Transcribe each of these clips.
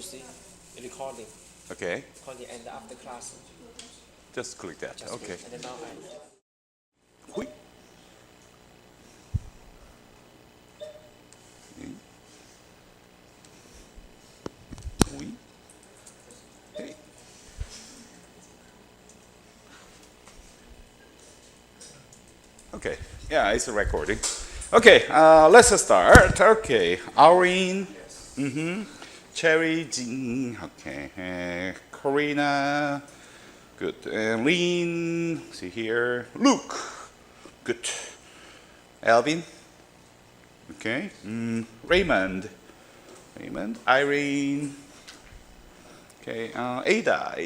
you see, recording. Okay. Recording and after class. Just click that. Just Okay. click. And then now Hui. Hui. Hey. Okay. Yeah, it's a recording. Okay, let's start. Okay, Irene. Cherry, Jing. Okay. Karina. Good. And Lean. See here. Luke. Good. Alvin. Okay. Raymond. Irene. Okay. Ada.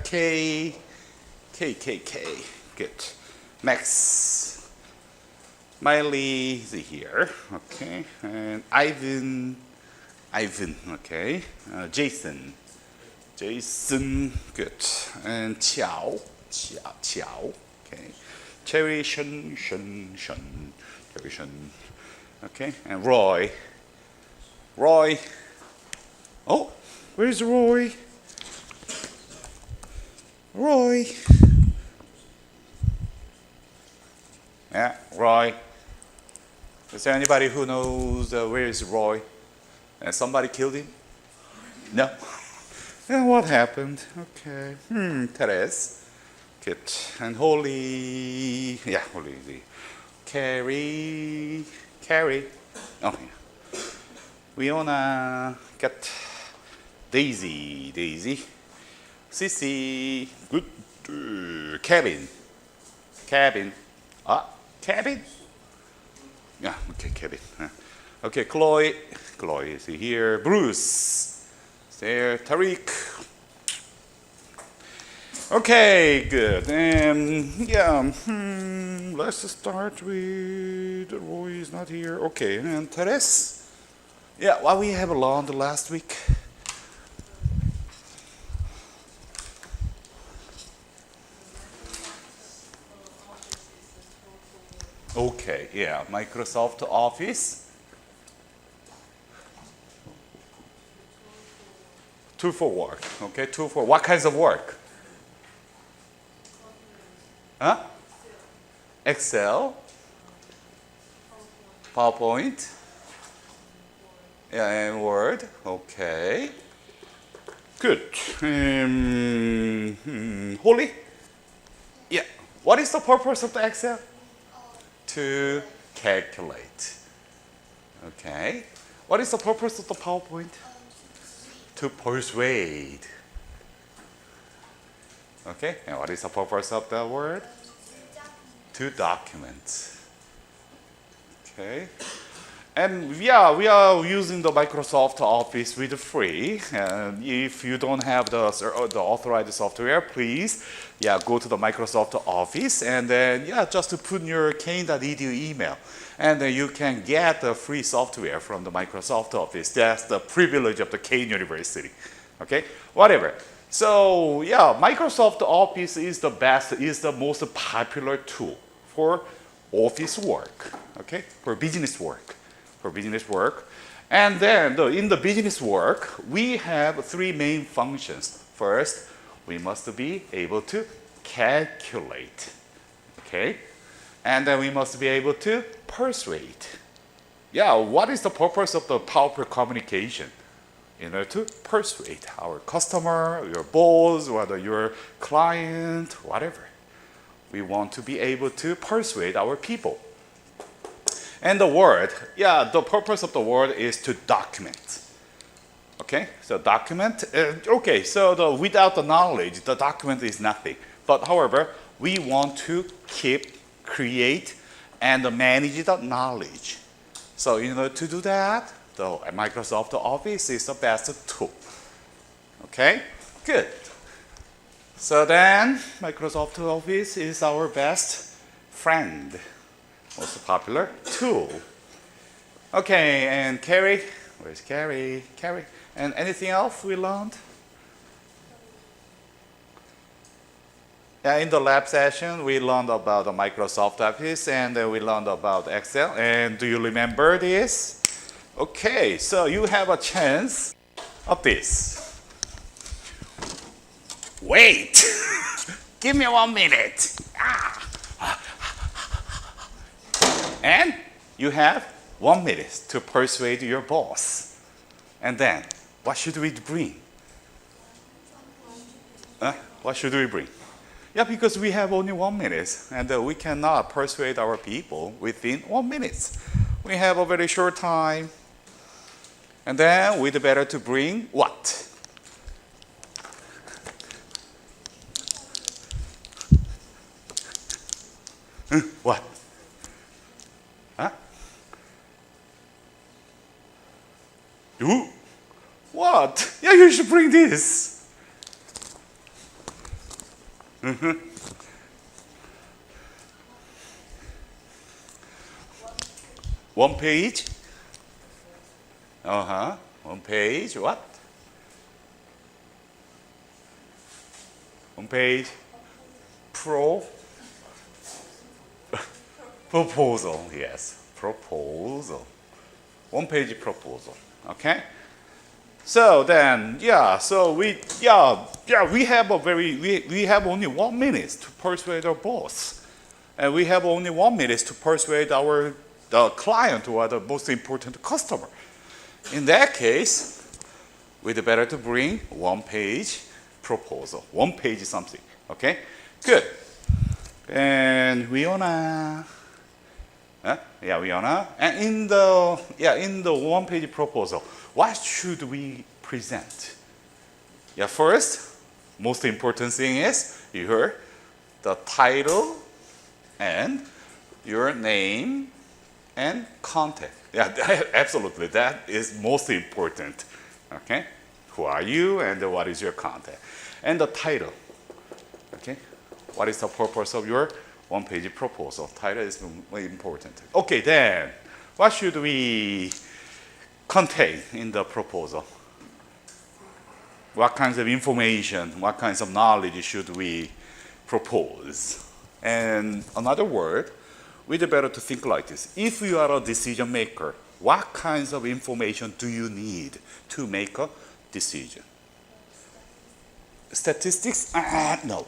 K. Good. Max. Miley is here. Okay. And Ivan. Okay. Jason. Good. And Qiao. Okay. Cherry, Shen. Cherry, Shen. Okay. And Roy. Oh, where's Roy? Yeah, Roy. Is there anybody who knows where is Roy? Somebody killed him? No. And what happened? Okay. Teres. Good. And Holy. Yeah, Holy. Carrie. Oh, yeah. Fiona. Get Daisy. Sissy. Good. Kevin. Cabin. Yeah, okay, Kevin. Okay, Chloe is here. Bruce is there. Tariq. Okay, good. Let's start with Roy is not here. Okay, and Teres. Yeah, what we have learned last week. Okay, yeah, Microsoft Office. Tool for work. Okay, tool for what kinds of work? Huh? Excel. PowerPoint. Yeah, and Word. Okay. Good. Holy. Yeah. What is the purpose of the Excel? To calculate. Okay. What is the purpose of the PowerPoint? To persuade. Okay. And what is the purpose of the Word? To document. Okay. And yeah, we are using the Microsoft Office with free. And if you don't have the authorized software, please, go to the Microsoft Office and then, just to put in your kane.edu email. And then you can get the free software from the Microsoft Office. That's the privilege of the Kane University. Okay, whatever. So Microsoft Office is the most popular tool for office work. Okay, for business work. And then in the business work, we have three main functions. First, we must be able to calculate. Okay? And then we must be able to persuade. Yeah, what is the purpose of the PowerPoint communication? In order to persuade our customer, your boss, whether your client, whatever. We want to be able to persuade our people. And the Word, the purpose of the Word is to document. Okay, so document, without the knowledge, the document is nothing. But however, we want to create, and manage the knowledge. So in order to do that, the Microsoft Office is the best tool. Okay, good. So then, Microsoft Office is our best friend. Most popular tool. Okay, and Carrie. Where's Carrie? And anything else we learned? In the lab session, we learned about the Microsoft Office and we learned about Excel. And do you remember this? Okay, so you have a chance of this. Wait! Give me 1 minute. And you have 1 minute to persuade your boss. And then, what should we bring? What should we bring? Yeah, because we have only 1 minute, and we cannot persuade our people within 1 minute. We have a very short time. And then we'd better to bring what? What? Huh? Ooh. What? Yeah, you should bring this. One page. 1 page. What? 1 page. Proposal. Yes, proposal. 1 page proposal. Okay. So then, we have only 1 minute to persuade our boss, and we have only 1 minute to persuade the client or the most important customer. In that case, we'd better to bring 1 page proposal, 1 page something. Okay, good. And Wiona. Wiona. And in the 1 page proposal, what should we present? Yeah, first, most important thing is your the title and your name and contact. Yeah, absolutely. That is most important. Okay, who are you and what is your contact, and the title. Okay, what is the purpose of your 1 page proposal? Title is very important. Okay, then what should we contain in the proposal? What kinds of information, what kinds of knowledge should we propose? And another word, we'd better to think like this. If you are a decision maker, what kinds of information do you need to make a decision? Statistics? No.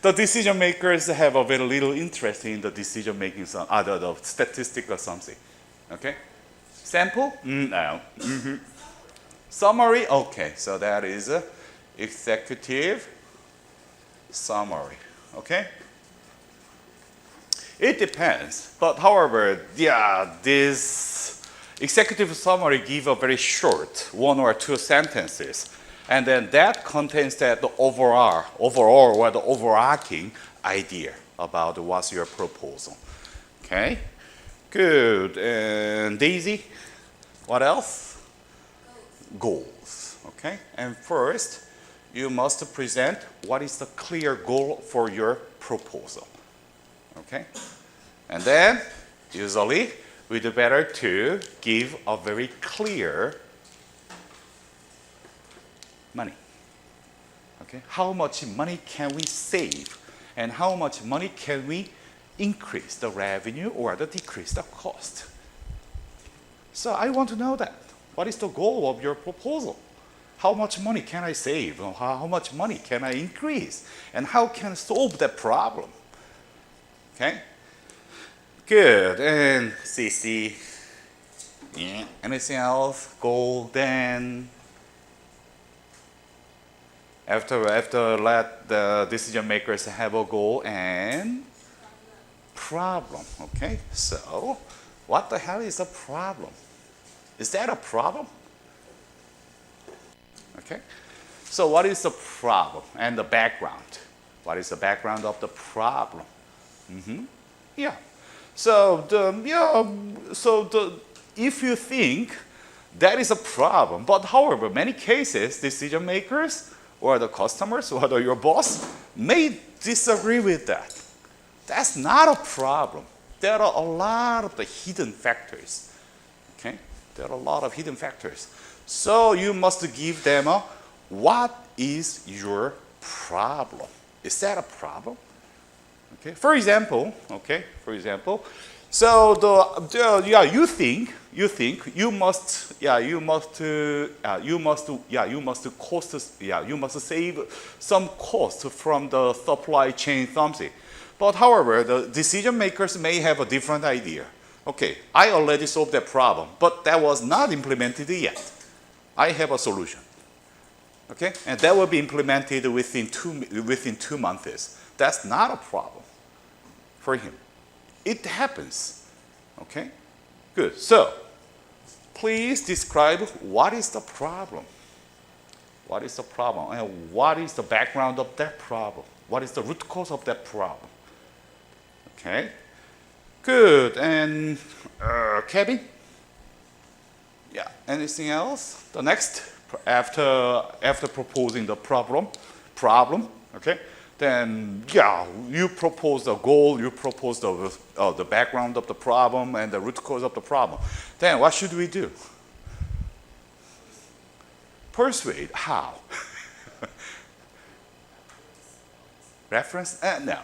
The decision makers have a very little interest in the decision making, the statistic or something. Okay? Sample? No. Summary? Okay, so that is a executive summary. Okay? It depends, but however, this executive summary gives a very short 1 or 2 sentences, and then that contains that the overall or the overarching idea about what's your proposal. Okay, good. And Daisy, what else? Goals. Okay, and first, you must present what is the clear goal for your proposal. Okay, and then usually we'd better to give a very clear money. Okay, how much money can we save, and how much money can we increase the revenue or the decrease the cost? So I want to know that. What is the goal of your proposal? How much money can I save? How much money can I increase? And how can I solve that problem? Okay? Good. And CC. Yeah. Anything else? Goal, then. After let the decision makers have a goal and problem. Okay? So, what the hell is a problem? Is that a problem? Okay? So what is the problem and the background? What is the background of the problem? Yeah. So if you think that is a problem, but however, many cases, decision makers or the customers or your boss may disagree with that. That's not a problem. There are a lot of the hidden factors. Okay? There are a lot of hidden factors. So you must give them a, what is your problem? Is that a problem? Okay. For example, So you think you must save some cost from the supply chain something. But however, the decision makers may have a different idea. Okay, I already solved that problem, but that was not implemented yet. I have a solution. Okay, and that will be implemented within 2 months. That's not a problem for him. It happens. Okay, good. So, please describe what is the problem. What is the problem, and what is the background of that problem? What is the root cause of that problem? Okay, good. And Kevin? Yeah. Anything else? The next, after proposing the problem. Okay. Then you propose the goal, you propose the background of the problem and the root cause of the problem. Then what should we do? Persuade. How? Reference? No.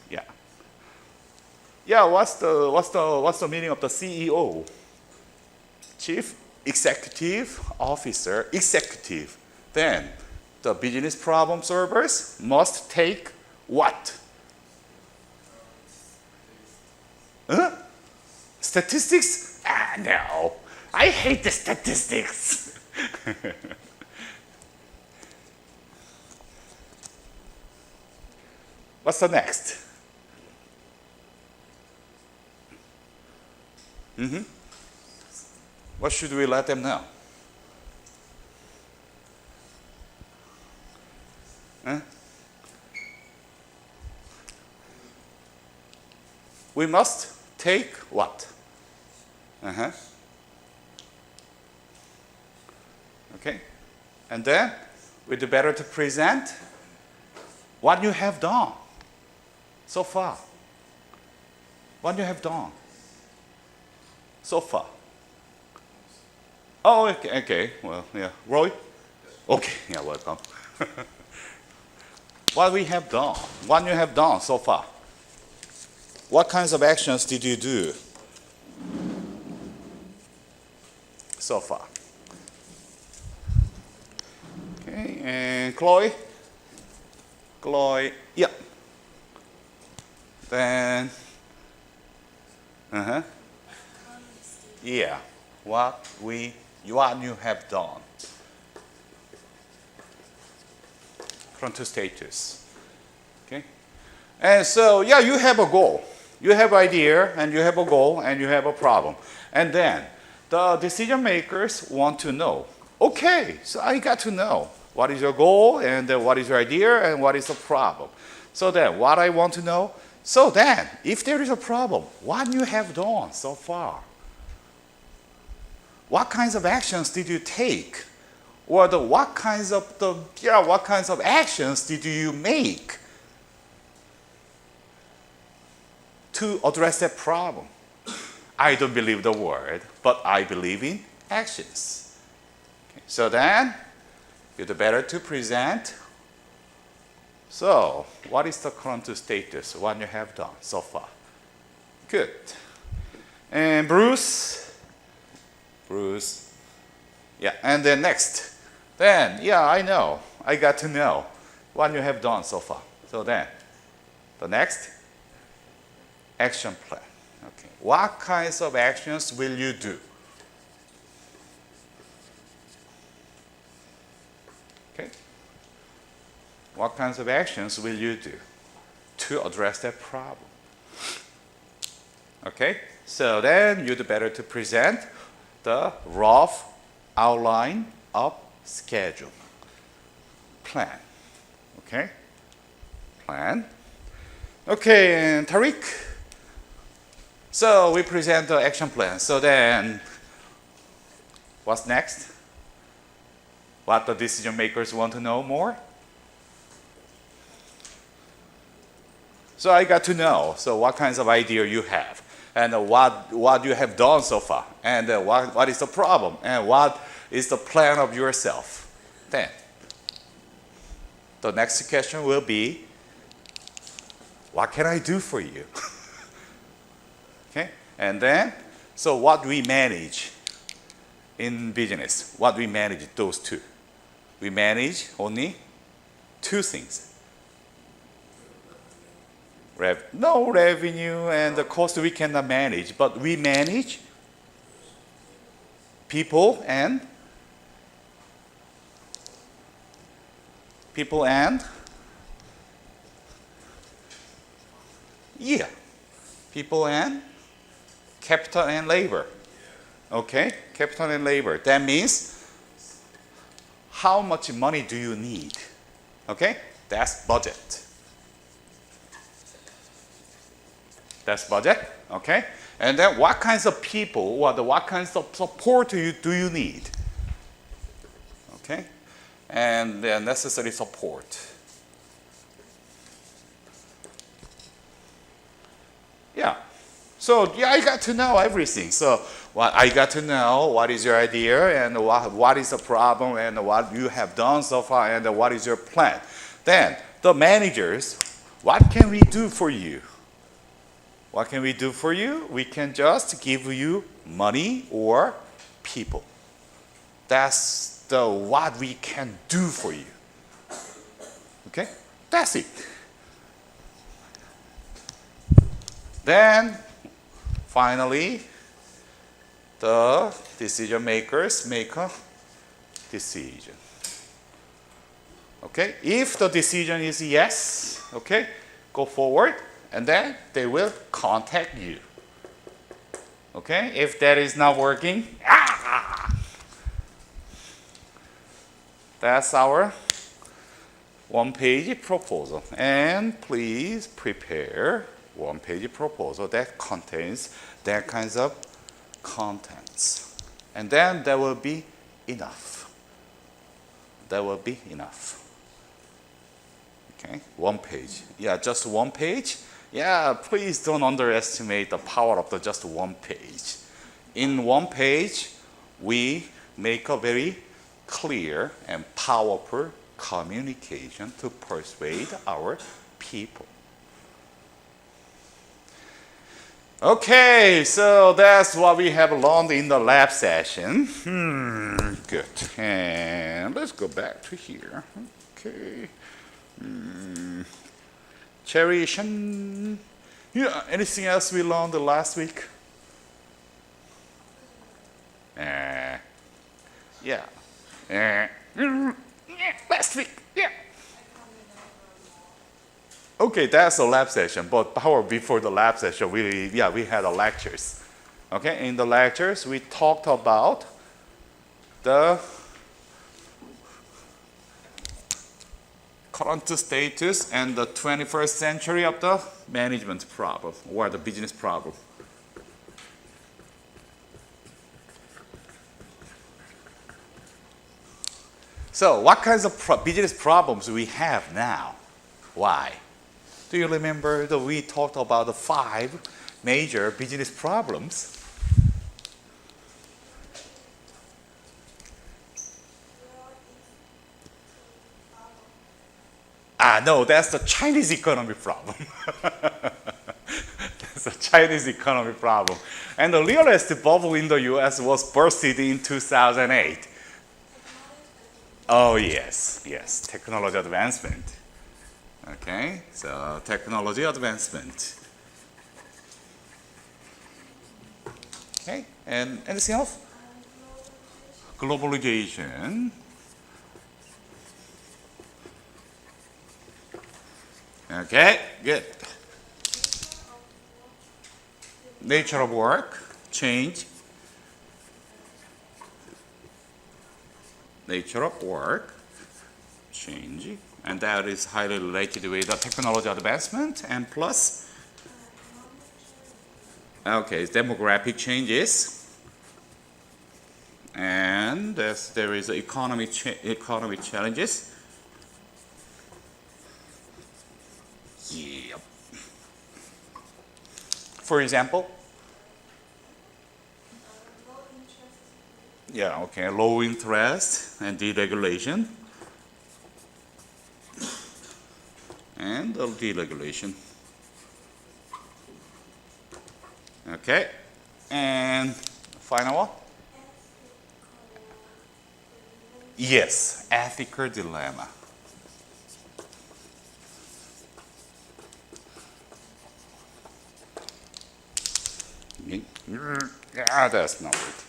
Yeah. Yeah. What's the meaning of the CEO? Chief Executive Officer. Executive. Then the business problem solvers must take what? Statistics? No. I hate the statistics. What's the next? What should we let them know? We must take what? Okay. And then we'd better to present what you have done so far. What you have done so far. Oh, okay. Well, yeah. Roy? Okay, yeah, welcome. What we have done, what you have done so far. What kinds of actions did you do so far? Okay, and Chloe? Yeah. Then, yeah, what you have done. Frontal status. Okay? And so, yeah, you have a goal. You have idea, and you have a goal, and you have a problem. And then, the decision makers want to know, okay, so I got to know what is your goal, and what is your idea, and what is the problem. So then, what I want to know, so then, if there is a problem, what you have done so far? What kinds of actions did you take? Or what kinds of actions did you make to address that problem? I don't believe the word, but I believe in actions. Okay. So then, you'd better to present. So, what is the current status? What you have done so far? Good. And Bruce. Yeah, and then next. Then, yeah, I know. I got to know what you have done so far. So then, the next, action plan. Okay. What kinds of actions will you do? Okay. What kinds of actions will you do to address that problem? Okay. So then, you'd better to present the rough outline of schedule. Plan. Okay? Plan. Okay, and Tariq. So we present the action plan. So then, what's next? What the decision makers want to know more? So I got to know. So what kinds of idea you have, and what you have done so far, and what is the problem, and what is the plan of yourself. Then, the next question will be, what can I do for you? Okay? And then, so what we manage in business, what we manage those two. We manage only two things. No revenue and the cost we cannot manage, but we manage people and yeah, people and capital and labor. Okay, capital and labor. That means how much money do you need? Okay, that's budget. That's budget, okay? And then what kinds of people or what kinds of support do you need? Okay? And the necessary support. Yeah. So yeah, I got to know everything. So I got to know what is your idea and what is the problem and what you have done so far and what is your plan. Then the managers, what can we do for you? What can we do for you? We can just give you money or people. That's what we can do for you. Okay? That's it. Then, finally, the decision makers make a decision. Okay? If the decision is yes, okay, go forward. And then they will contact you. Okay? If that is not working, that's our one-page proposal. And please prepare one-page proposal that contains that kinds of contents. And then that will be enough. That will be enough. Okay? One page. Yeah, just one page. Yeah, please don't underestimate the power of just one page. In one page, we make a very clear and powerful communication to persuade our people. Okay, so that's what we have learned in the lab session. Good. And let's go back to here. Okay. Cherishan. Yeah, anything else we learned last week? Yeah. Last week. Yeah. Okay, that's a lab session. But before the lab session, we had lectures. Okay, in the lectures we talked about the current status and the 21st century of the management problem or the business problem. So what kinds of business problems we have now? Why? Do you remember that we talked about the 5 major business problems? No, that's the Chinese economy problem. That's the Chinese economy problem. And the real estate bubble in the US was bursted in 2008. Oh, yes, technology advancement. Okay, so technology advancement. Okay, and anything else? Globalization. Okay, good. Nature of work, change. Nature of work, change. And that is highly related with the technology advancement and plus, okay, demographic changes. And there is economic challenges. Yep. For example, yeah, okay, low interest and deregulation. And deregulation. Okay. And final one? Yes, ethical dilemma. Yeah, that's not it.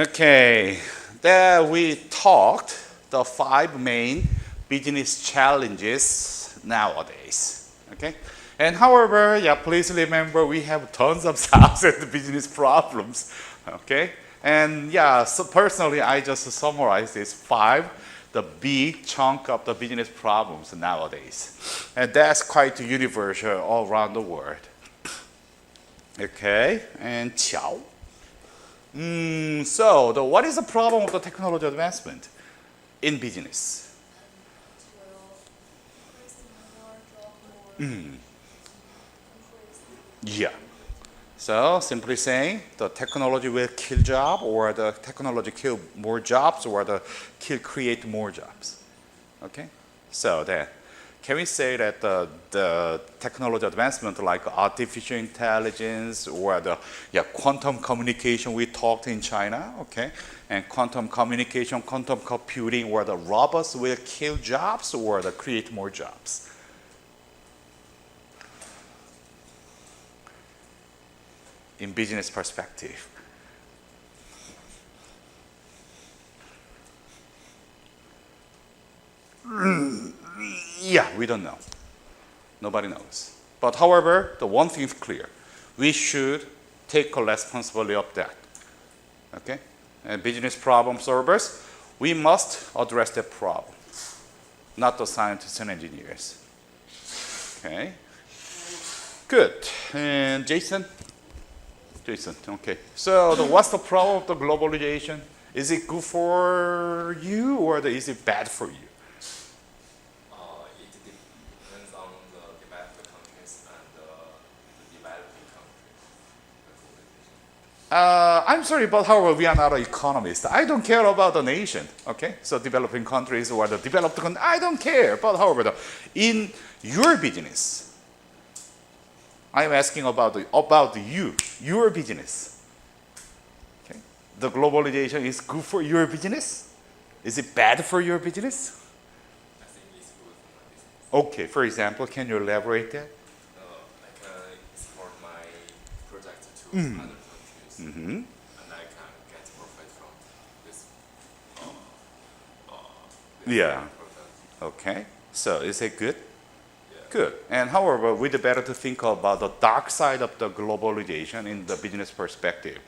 Okay, there we talked the 5 main business challenges nowadays. Okay, and however, yeah, please remember we have tons of thousands of business problems. Okay, and yeah, so personally, I just summarized these 5, the big chunk of the business problems nowadays, and that's quite universal all around the world. Okay, and ciao. So, what is the problem of the technology advancement in business? Yeah. So, simply saying, the technology will kill job, or the technology kill more jobs, or the create more jobs. Okay. So then, can we say that the technology advancement like artificial intelligence or the quantum communication we talked in China, okay, and quantum communication, quantum computing, or the robots will kill jobs or the create more jobs? In business perspective. Yeah, we don't know. Nobody knows. But however, the one thing is clear. We should take a responsibility of that. Okay? And business problem solvers, we must address that problem, not the scientists and engineers. Okay? Good. And Jason? Jason, okay. So what's the problem of the globalization? Is it good for you or is it bad for you? It depends on the developed countries and the developing countries. I'm sorry, but however, we are not an economist. I don't care about the nation, okay? So developing countries or the developed countries, I don't care. But however, in your business, I'm asking about you, your business. Okay? The globalization is good for your business? Is it bad for your business? I think it's good for my business. Okay, for example, can you elaborate that? I can export my project to other countries, and I can get profit from this, Yeah. product. Okay, so is it good? Yeah. Good. And however, we'd better to think about the dark side of the globalization in the business perspective.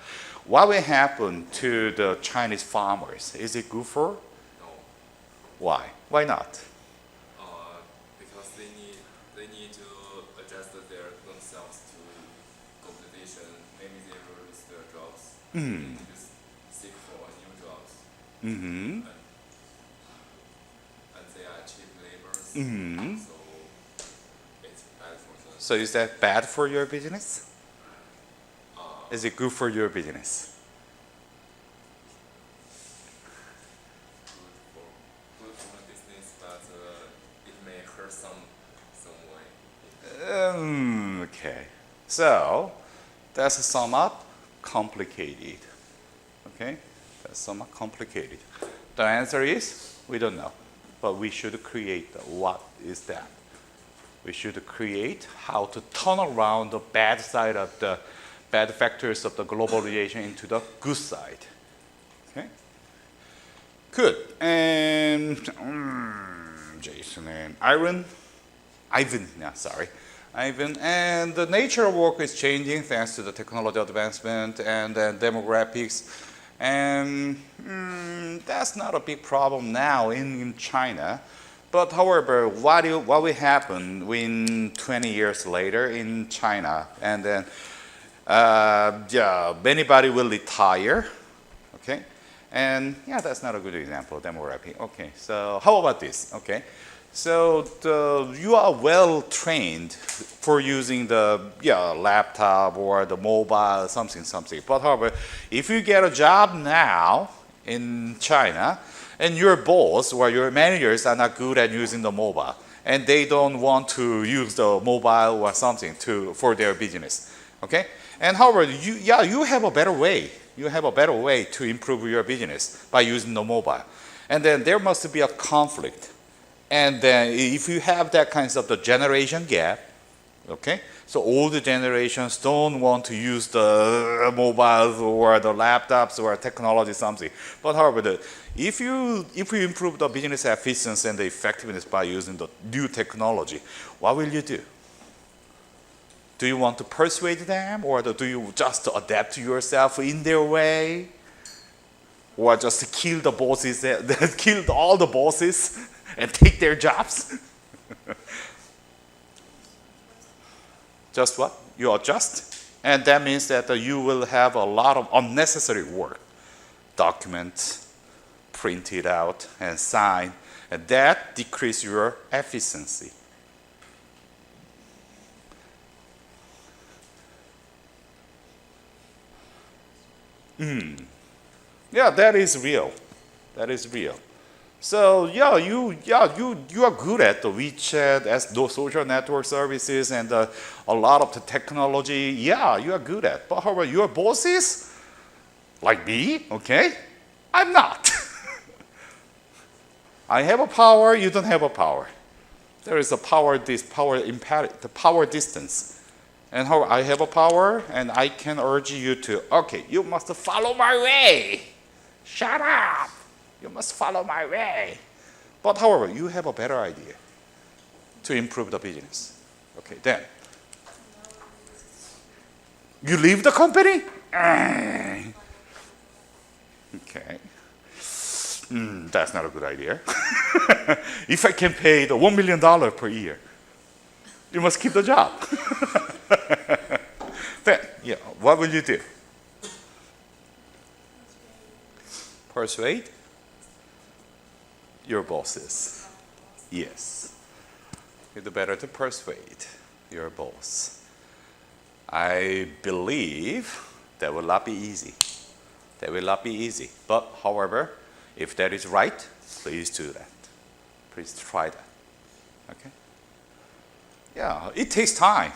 What will happen to the Chinese farmers? Is it good for? No, Why? Why not? because they need to adjust themselves to globalization. Maybe they will lose their jobs. They need to seek for new jobs. Mm-hmm. And they are cheap labors. So it's bad for them. So is that bad for your business? Is it good for your business? Good for my business, but it may hurt some way. Okay. So that's somewhat complicated. Okay? That's somewhat complicated. The answer is we don't know. But we should create what is that. We should create how to turn around the bad side of the bad factors of the globalization into the good side. Okay? Good. And Jason and Ivan, and the nature of work is changing thanks to the technology advancement and demographics. And that's not a big problem now in China. But however, what will happen when 20 years later in China? And then, anybody will retire, okay? And that's not a good example, demography. Okay, so how about this? Okay, so you are well trained for using the laptop or the mobile, something. But however, if you get a job now in China, and your boss or your managers are not good at using the mobile, and they don't want to use the mobile or something for their business, Okay? And however, you have a better way. You have a better way to improve your business by using the mobile. And then there must be a conflict. And then if you have that kind of the generation gap, okay? So older generations don't want to use the mobiles or the laptops or technology something. But however, if you improve the business efficiency and the effectiveness by using the new technology, what will you do? Do you want to persuade them, or do you just adapt yourself in their way? Or just kill the bosses, kill all the bosses and take their jobs? Just what? You adjust. And that means that you will have a lot of unnecessary work. Document, print it out, and sign. And that decreases your efficiency. Yeah, that is real. That is real. So yeah, you are good at the WeChat, as those social network services, and a lot of the technology. Yeah, you are good at. But however, your bosses, like me, okay, I'm not. I have a power. You don't have a power. There is a power the power distance. And how I have a power, and I can urge you to, okay, you must follow my way. Shut up. You must follow my way. But however, you have a better idea to improve the business. Okay, then. You leave the company? Okay. That's not a good idea. If I can pay the $1 million per year, you must keep the job. Then, yeah, what will you do? Persuade your bosses. Yes. It's better to persuade your boss. I believe that will not be easy. That will not be easy. But however, if that is right, please do that. Please try that. Okay? Yeah, it takes time.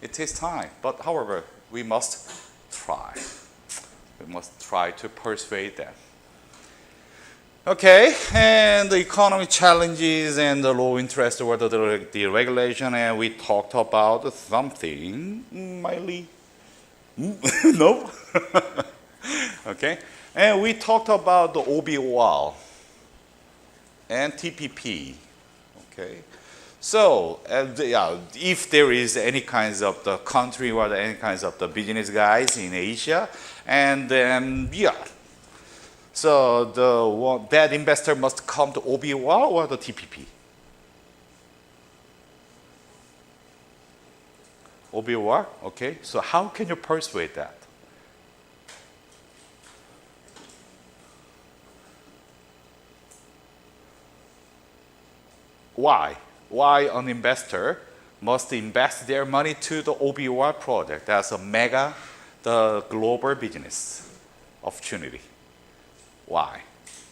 It takes time. But however, we must try. We must try to persuade them. Okay, and the economy challenges and the low interest or the regulation, and we talked about something, Miley? No? Okay, and we talked about the OBOR and TPP. Okay, so if there is any kinds of the country or any kinds of the business guys in Asia, and then so that investor must come to OBOR or the TPP? OBOR, okay. So how can you persuade that? Why? Why an investor must invest their money to the OBOR project? That's a mega, the global business opportunity. Why?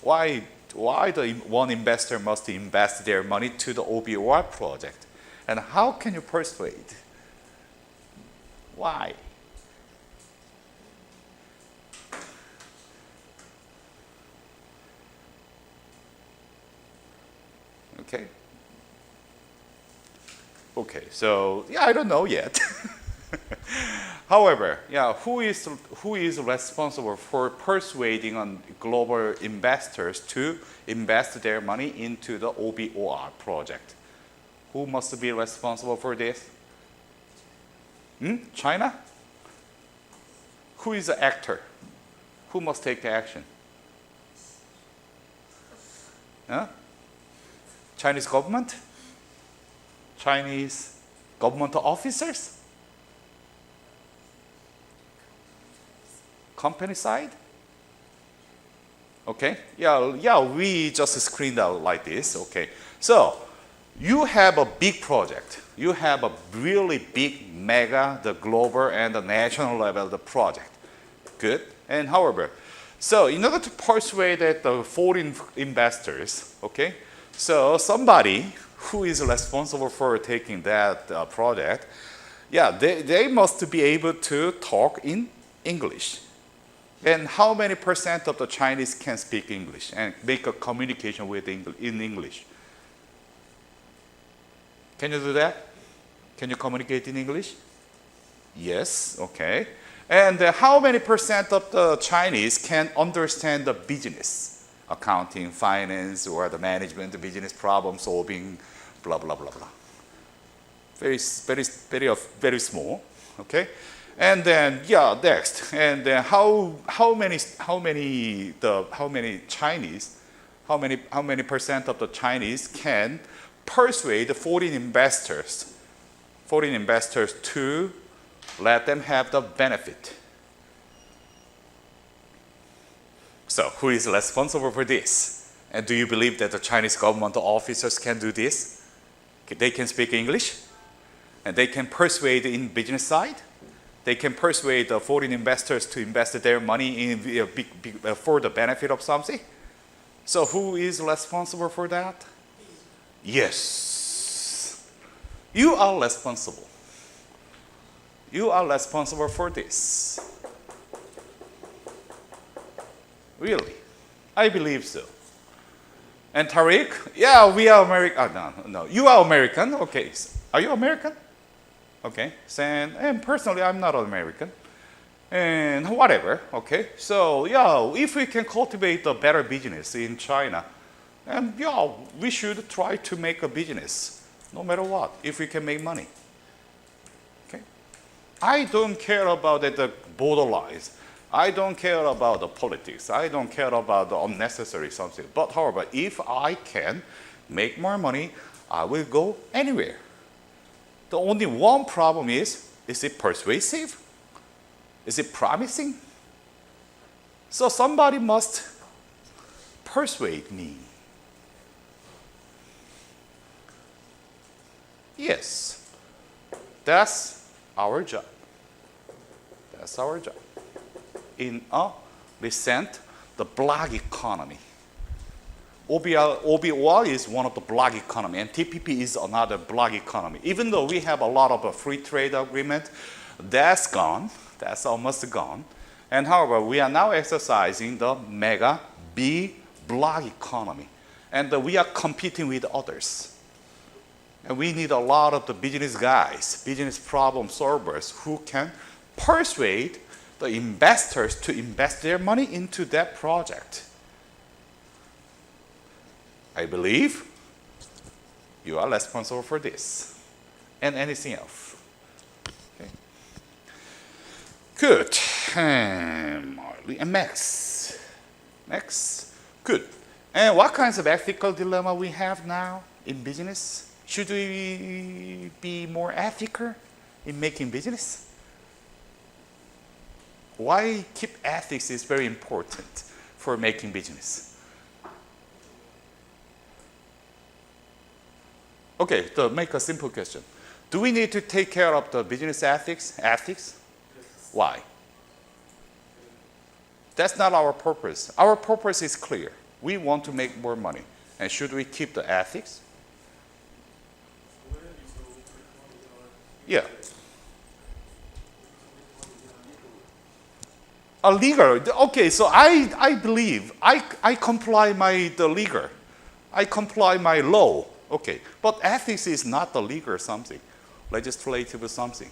Why the one investor must invest their money to the OBOR project? And how can you persuade? Why? Okay. Okay, so I don't know yet. However, who is responsible for persuading on global investors to invest their money into the OBOR project? Who must be responsible for this? China? Who is the actor? Who must take the action? Huh? Chinese government? Chinese government officers? Company side? Okay, we just screened out like this, okay. So, you have a big project. You have a really big, mega, the global and the national level, the project. Good, and however, so in order to persuade the foreign investors, okay, so somebody who is responsible for taking that project, Yeah, they must be able to talk in English. And how many percent of the Chinese can speak English and make a communication with in English? Can you do that? Can you communicate in English? Yes, okay. And how many percent of the Chinese can understand the business, accounting, finance, or the management, the business problem solving, blah, blah, blah, blah. Very small, okay? And then, yeah, next. And then how many Chinese, how many percent of the Chinese can persuade foreign investors to let them have the benefit? So who is responsible for this? And do you believe that the Chinese government officers can do this? They can speak English? And they can persuade in business side? They can persuade the foreign investors to invest their money in for the benefit of something? So who is responsible for that? Yes. You are responsible. You are responsible for this. Really? I believe so. And Tariq? Yeah, we are American. No. You are American? Okay. Are you American? Okay. And personally, I'm not American. And whatever. Okay. So, yeah, if we can cultivate a better business in China, and yeah, we should try to make a business, no matter what, if we can make money. Okay. I don't care about the borderlines. I don't care about the politics. I don't care about the unnecessary something. But however, if I can make more money, I will go anywhere. The only one problem is it persuasive? Is it promising? So somebody must persuade me. Yes, that's our job. That's our job. In a recent, the blog economy. OBOR is one of the blog economy, and TPP is another blog economy. Even though we have a lot of a free trade agreement, that's gone. That's almost gone. And however, we are now exercising the mega big blog economy. And we are competing with others. And we need a lot of the business guys, business problem solvers who can persuade the investors to invest their money into that project. I believe you are responsible for this and anything else. Okay. Good. Marley and Max. Max. Good. And what kinds of ethical dilemma we have now in business? Should we be more ethical in making business? Why keep ethics is very important for making business? Okay, to make a simple question. Do we need to take care of the business ethics? Ethics? Why? That's not our purpose. Our purpose is clear. We want to make more money. And should we keep the ethics? Yeah. A legal. Okay, so I believe I comply the legal. I comply my law. Okay, but ethics is not the legal something, legislative something.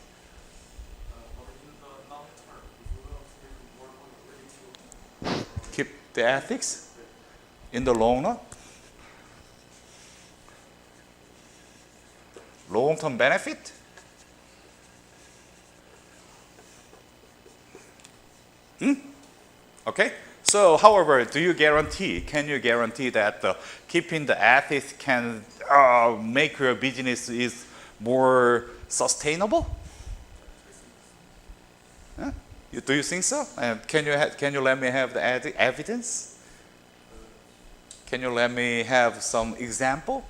Keep the ethics in the long run. Long-term benefit. Okay. So, however, can you guarantee that keeping the ethics can make your business is more sustainable? Huh? Do you think so? Can you let me have the evidence? Can you let me have some example?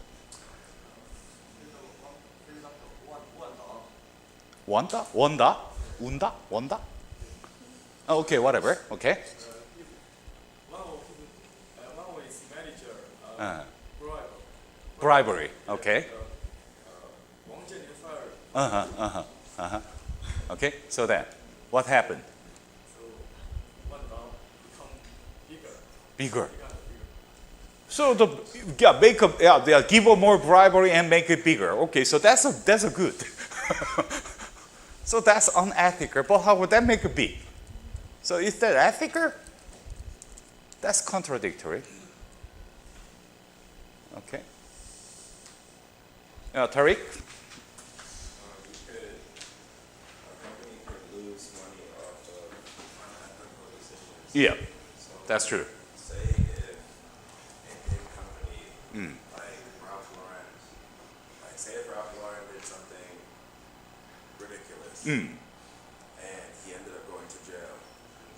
원다? Okay, whatever. Okay. One is manager. Bribery. Okay. Wang Jianling fired. Okay, so then, what happened? So one now become bigger. Bigger. Become bigger. So they give more bribery and make it bigger. Okay, so that's a good. So that's unethical. But how would that make it big? So is that ethical? That's contradictory. Okay. Tariq? A company could lose money off of unethical decisions. Yeah, So, that's true. say if a company like Ralph Lauren, say if Ralph Lauren did something ridiculous and he ended up going to jail,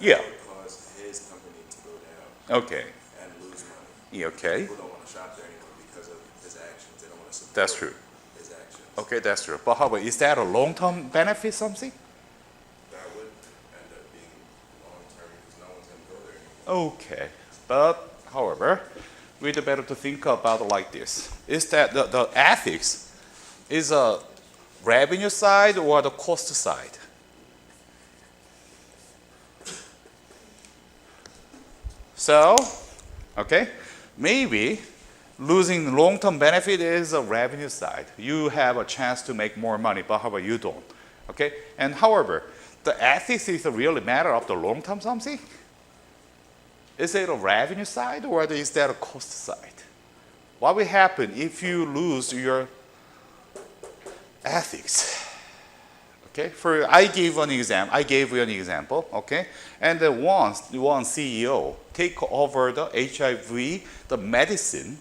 Yeah. that would cause his company to go down Okay. and lose money. Yeah, okay. People don't want to shop there anymore because of his actions. They don't want to support That's true. his actions. Okay, that's true. But how about, is that a long-term benefit something? That would end up being long term because no one's going to go there anymore. Okay. But, however, we'd better to think about it like this. Is that the ethics is a revenue side or the cost side? So, okay, maybe losing long-term benefit is a revenue side. You have a chance to make more money, but however you don't. Okay, and however, the ethics is a really matter of the long-term something. Is it a revenue side or is that a cost side? What will happen if you lose your ethics? Okay, I gave you an example. Okay, and then once one CEO take over the HIV medicine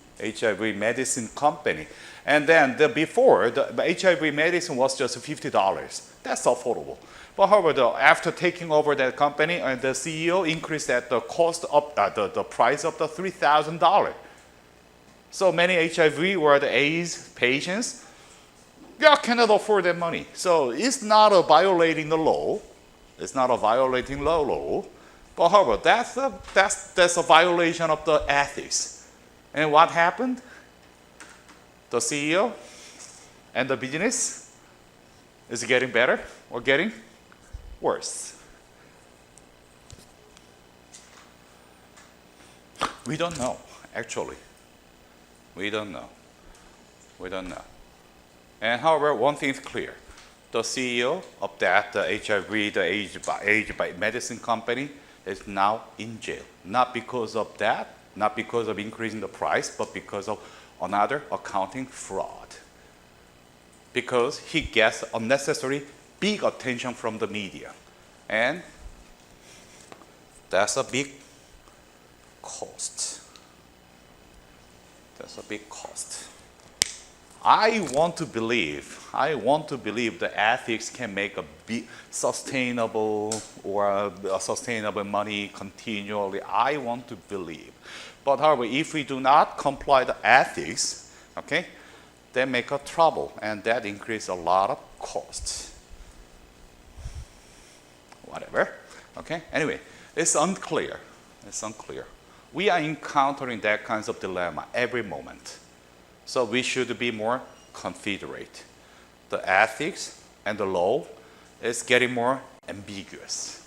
company, and then before the HIV medicine was just $50. That's affordable. But however, after taking over that company, and the CEO increased that the cost of the price of the $3,000. So many HIV or the AIDS patients, cannot afford that money. So it's not a violating the law. It's not a violating the law. But however, that's a violation of the ethics. And what happened? The CEO and the business is getting better or getting worse. We don't know, actually. We don't know. And however, one thing is clear. The CEO of that the AIDS medicine company is now in jail. Not because of that, not because of increasing the price, but because of another accounting fraud. Because he gets unnecessary big attention from the media. And that's a big cost. That's a big cost. I want to believe the ethics can make a big sustainable or a sustainable money continually. I want to believe. But however, if we do not comply the ethics, okay, they make a trouble and that increase a lot of costs. Whatever. Okay? Anyway, it's unclear. We are encountering that kinds of dilemma every moment. So we should be more considerate. The ethics and the law is getting more ambiguous.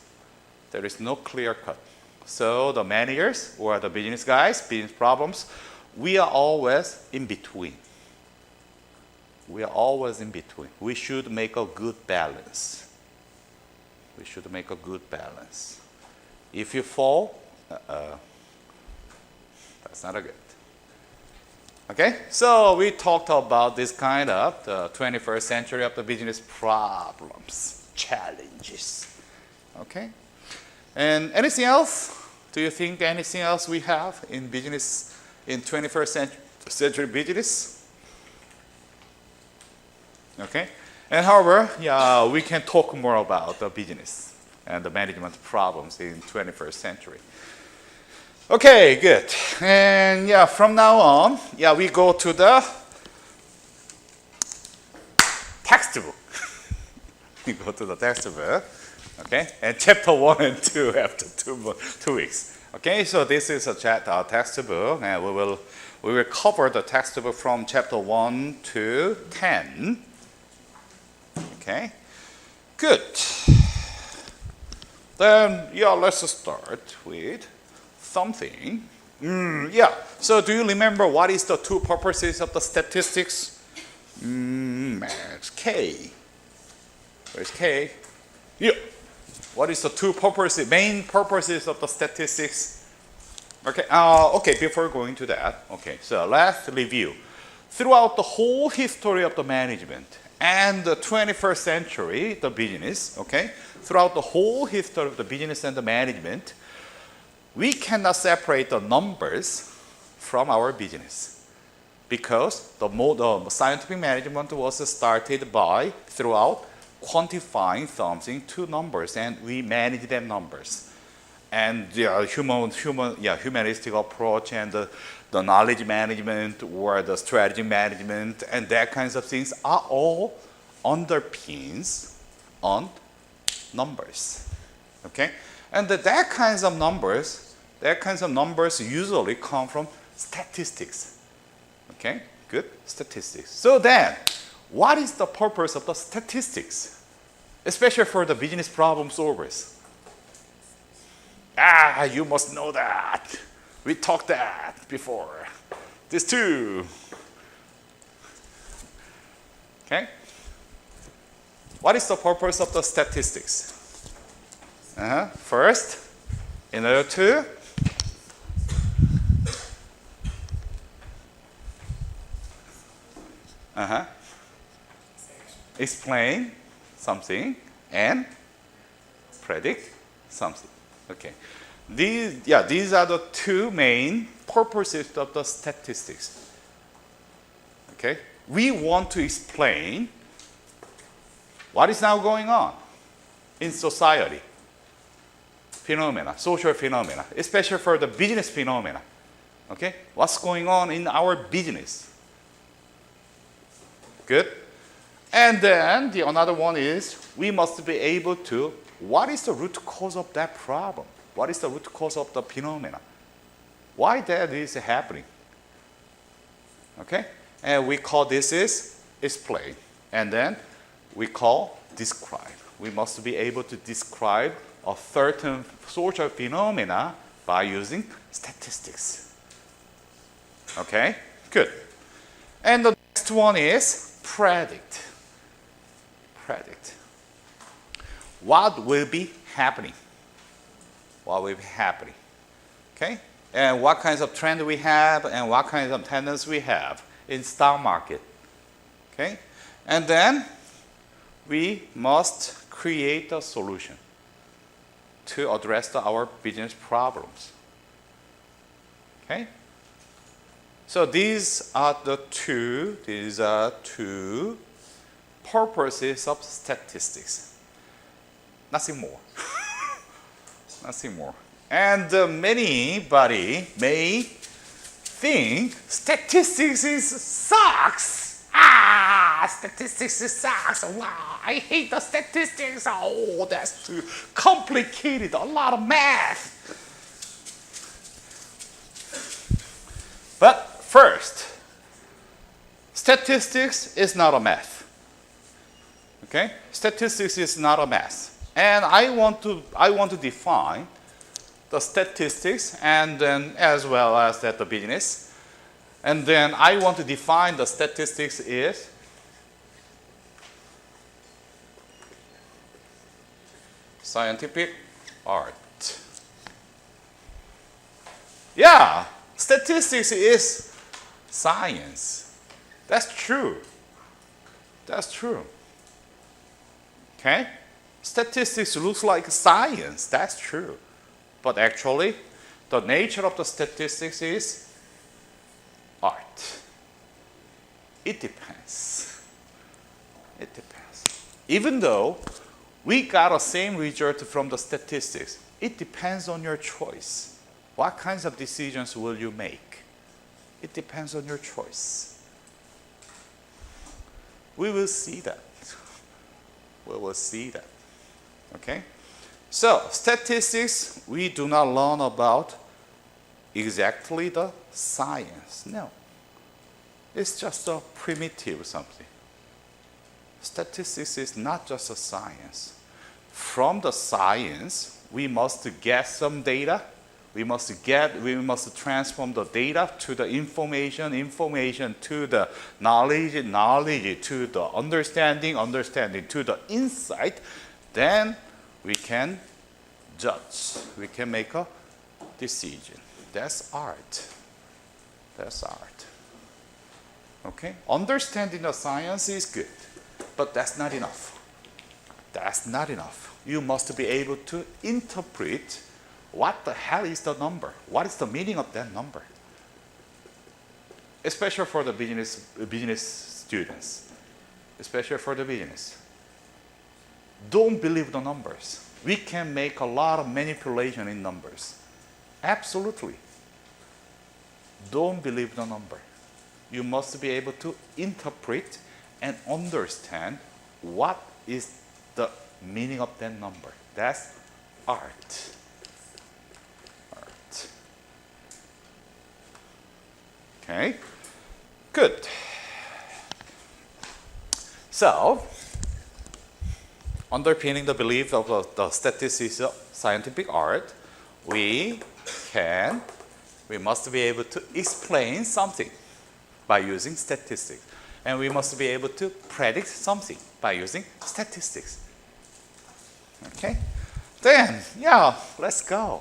There is no clear cut. So the managers or the business guys, business problems, we are always in between. We should make a good balance. If you fall, that's not a good. Okay, so we talked about this kind of the 21st century of the business problems, challenges. Okay, and anything else? Do you think anything else we have in business in 21st century business? Okay, and however, we can talk more about the business and the management problems in 21st century. Okay, good. And from now on, we go to the textbook. We go to the textbook, okay? And chapter 1 and 2 after 2 weeks. Okay, so this is our textbook, and we will cover the textbook from chapter 1 to 10. Okay, Good. Then, yeah, let's start with something. Yeah, so do you remember what is the two purposes of the statistics? It's K. Where's K? Yeah. What is the main purposes of the statistics? Okay, okay, before going to that, okay, so let's review. Throughout the whole history of the management and the 21st century, the business, okay, throughout the whole history of the business and the management, we cannot separate the numbers from our business because the scientific management was started by throughout quantifying something to numbers, and we manage them numbers. And the humanistic approach and the knowledge management or the strategy management and that kinds of things are all underpins on numbers. Okay? And that kinds of numbers usually come from statistics. Okay? Good? Statistics. So then, what is the purpose of the statistics? Especially for the business problem solvers. You must know that. We talked that before. This too. Okay? What is the purpose of the statistics? First, in order to explain something and predict something. Okay. These are the two main purposes of the statistics. Okay? We want to explain what is now going on in society. Phenomena, social phenomena, especially for the business phenomena. Okay? What's going on in our business? Good? And then the another one is we must be able to, what is the root cause of that problem? What is the root cause of the phenomena? Why that is happening? Okay? And we call this is explain. And then we call describe. We must be able to describe a certain social phenomena by using statistics. Okay? Good. And the next one is predict. Predict. What will be happening? What will be happening? Okay? And what kinds of trend we have and what kinds of tendencies we have in stock market. Okay? And then we must create a solution to address our business problems. Okay? So these are two purposes of statistics. Nothing more. Nothing more. And anybody may think statistics sucks. Statistics sucks. Wow, I hate the statistics. Oh, that's too complicated. A lot of math. But first, statistics is not a math. Okay? Statistics is not a math. And I want to define the statistics and then as well as that the business. And then I want to define the statistics is scientific art. Yeah, statistics is science. That's true. That's true. Okay? Statistics looks like science. That's true. But actually, the nature of the statistics is art. It depends. It depends. Even though we got the same result from the statistics, it depends on your choice. What kinds of decisions will you make? It depends on your choice. We will see that. We will see that. Okay? So, statistics, we do not learn about exactly the science. No. It's just a primitive something. statistics is not just a science. From the science, we must get some data. We must transform the data to the information to the knowledge to the understanding to the insight. Then we can judge. We can make a decision. That's art. That's art. Okay? Understanding the science is good, but that's not enough. That's not enough. You must be able to interpret what the hell is the number? What is the meaning of that number? Especially for the business students. Especially for the business. Don't believe the numbers. We can make a lot of manipulation in numbers. Absolutely. Don't believe the number. You must be able to interpret and understand what is the meaning of that number. That's art. Art. Okay, good. So, underpinning the belief of the statistics of scientific art, we must be able to explain something by using statistics. And we must be able to predict something by using statistics. Okay? Then, yeah, let's go.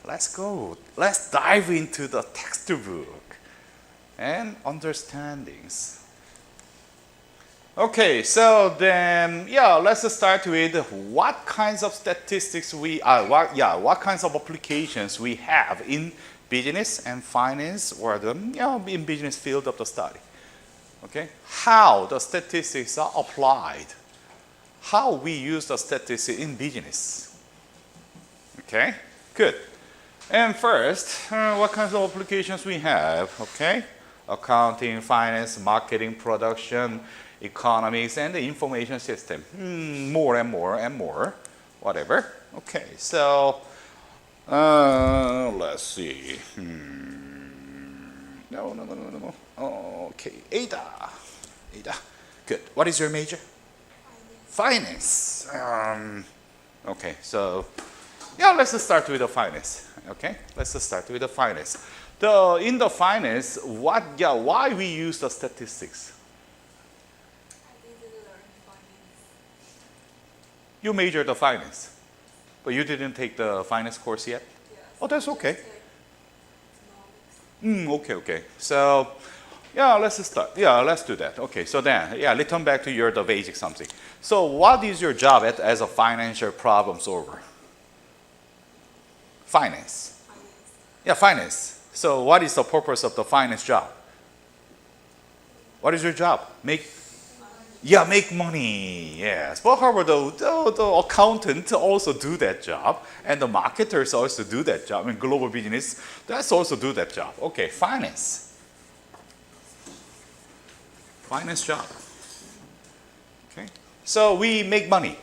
Let's go. Let's dive into the textbook and understandings. Okay, so then, yeah, let's start with what kinds of statistics what kinds of applications we have in business and finance, or the in business field of the study. Okay, how the statistics are applied, how we use the statistics in business. Okay, good. And first, what kinds of applications we have? Okay, accounting, finance, marketing, production, economics, and the information system. More and more and more, whatever. Okay, so let's see. No. Okay, Ada. Good. What is your major? Finance. Okay, so yeah, let's start with the finance. Okay, let's start with the finance. In the finance, why we use the statistics? You majored the finance, but you didn't take the finance course yet? Yes. Oh, that's okay. Okay. So, yeah, let's start. Yeah, let's do that. Okay, so then, yeah, return back to the basic something. So, what is your job as a financial problem solver? Finance. Yeah, finance. So, what is the purpose of the finance job? What is your job? Make money. Yes. But however, the accountant also do that job, and the marketers also do that job, and global business, that's also do that job. Okay, finance. Finance job. Okay. So we make money.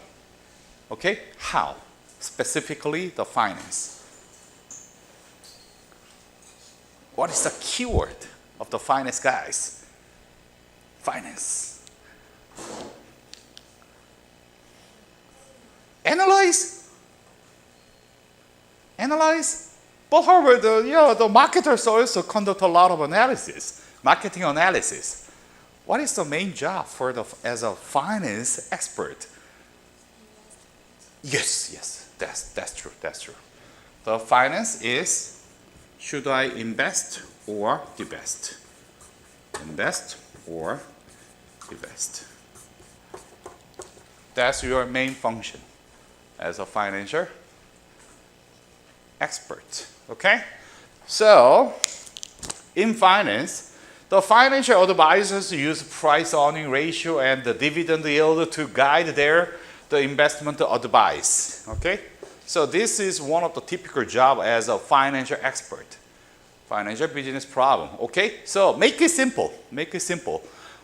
Okay. How? Specifically, the finance. What is the keyword of the finance guys? Finance. Analyze. But however, the marketers also conduct a lot of analysis, marketing analysis. What is the main job as a finance expert? Yes, that's true. The finance is, should I invest or divest? Invest or divest. That's your main function as a financial expert. Okay? So, in finance, the financial advisors use price-earning ratio and the dividend yield to guide the investment advice. Okay? So this is one of the typical job as a financial expert. Financial business problem. Okay? So make it simple.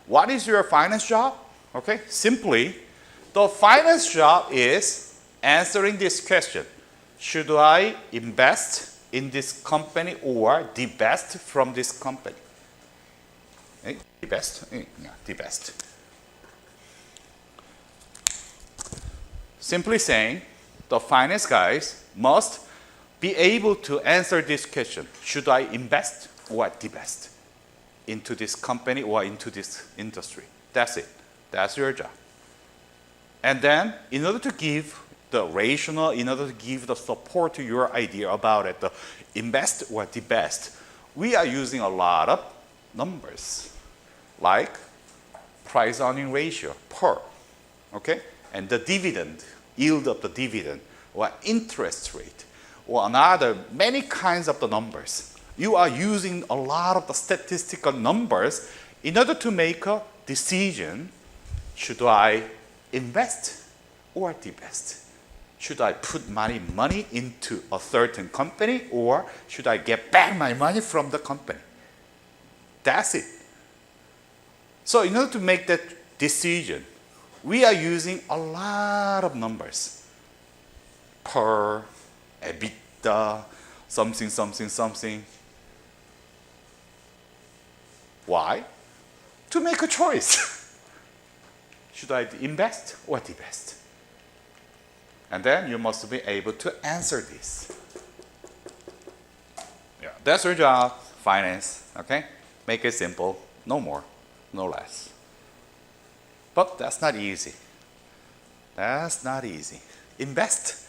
What is your finance job? Okay? Simply, the finance job is answering this question. Should I invest in this company or divest from this company? Divest? Yeah, divest. Simply saying, the finance guys must be able to answer this question. Should I invest or divest into this company or into this industry? That's it. That's your job. And then, in order to give the rational, in order to give the support to your idea about it, the invest or divest, we are using a lot of numbers, like price earning ratio, per, okay? And the dividend, yield of the dividend, or interest rate, or another, many kinds of the numbers. You are using a lot of the statistical numbers in order to make a decision. Should I invest or divest? Should I put my money into a certain company, or should I get back my money from the company? That's it. So in order to make that decision, we are using a lot of numbers. Per, EBITDA, something, something, something. Why? To make a choice. Should I invest or divest? And then you must be able to answer this. Yeah, that's your job, finance, okay? Make it simple, no more, no less. But that's not easy. That's not easy. Invest.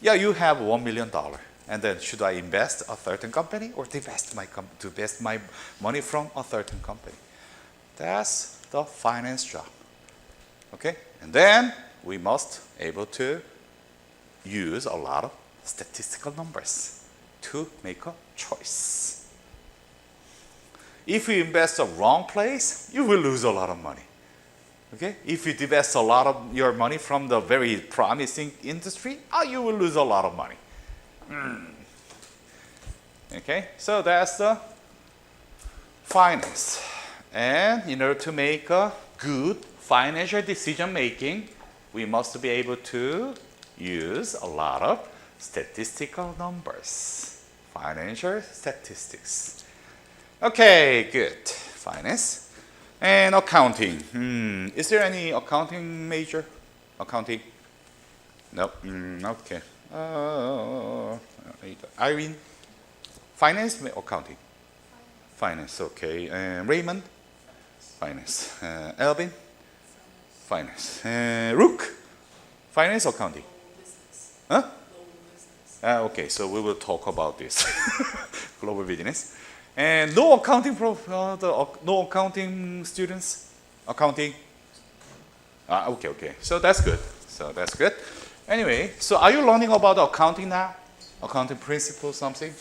Yeah, you have $1 million. And then should I invest a certain company or divest my money from a certain company? That's the finance job. Okay? And then we must able to use a lot of statistical numbers to make a choice. If you invest the wrong place, you will lose a lot of money. Okay? If you divest a lot of your money from the very promising industry, you will lose a lot of money. Okay? So that's the finance. And in order to make a good financial decision making, we must be able to use a lot of statistical numbers. Financial statistics. Okay, good. Finance. And accounting. Is there any accounting major? Accounting? No. Okay. Irene? Finance? Accounting? Finance, okay. Raymond? Finance. Elvin? Finance. Rook? Finance, accounting? Huh? Okay, so we will talk about this. Global business. And no accounting no accounting students? Accounting? Okay. So that's good. Anyway, so are you learning about accounting now? Accounting principles, something?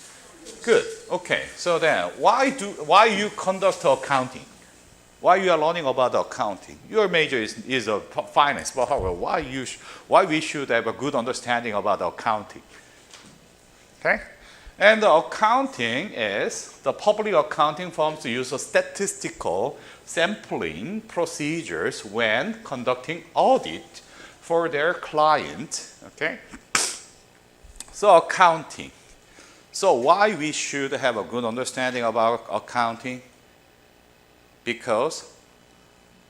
Good. Okay. So then, why you conduct accounting? Why you are learning about accounting? Your major is a finance, but however, why we should have a good understanding about accounting? Okay. And the accounting is the public accounting firms use a statistical sampling procedures when conducting audit for their client. Okay. So accounting. So why we should have a good understanding about accounting? Because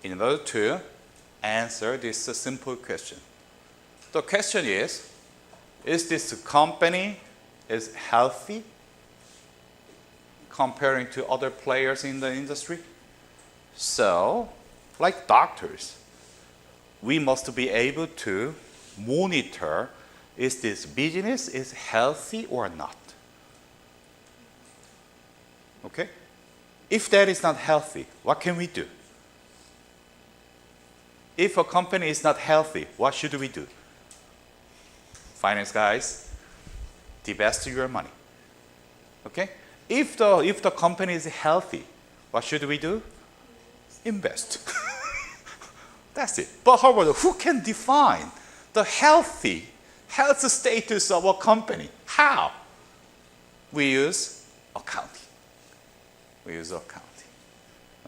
in order to answer this simple question. The question is this company is healthy comparing to other players in the industry? So, like doctors, we must be able to monitor is this business is healthy or not. Okay? If that is not healthy, what can we do? If a company is not healthy, what should we do? Finance guys, divest your money. Okay? If the company is healthy, what should we do? Invest. That's it. But however, who can define the health status of a company? How? We use accounting.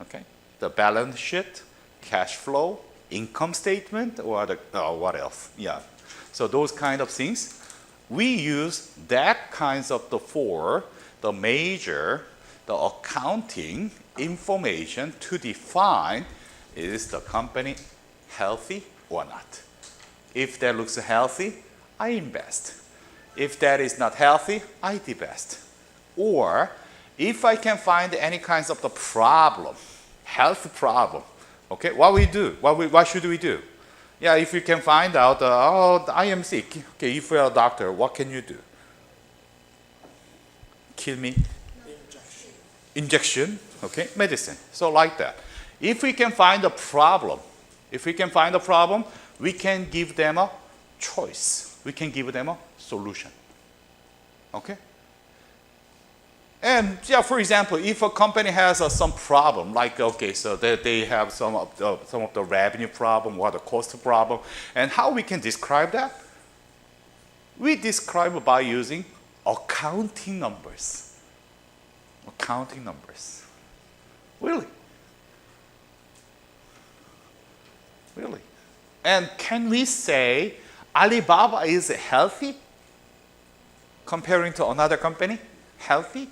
Okay? The balance sheet, cash flow, income statement, or what else? Yeah. So those kind of things. We use that kinds of for the major, the accounting information to define is the company healthy or not. If that looks healthy, I invest. If that is not healthy, I divest. Or if I can find any kinds of the problem, health problem, okay, what should we do? Yeah, if you can find out, oh, I am sick. Okay, if you're a doctor, what can you do? Kill me? Injection, okay, medicine. So like that. If we can find a problem, we can give them a choice. We can give them a solution. Okay? And yeah, for example, if a company has some problem, like okay, so they have some of the revenue problem or the cost problem, and how we can describe that? We describe by using accounting numbers. Accounting numbers. Really? Really? And can we say Alibaba is healthy comparing to another company? Healthy?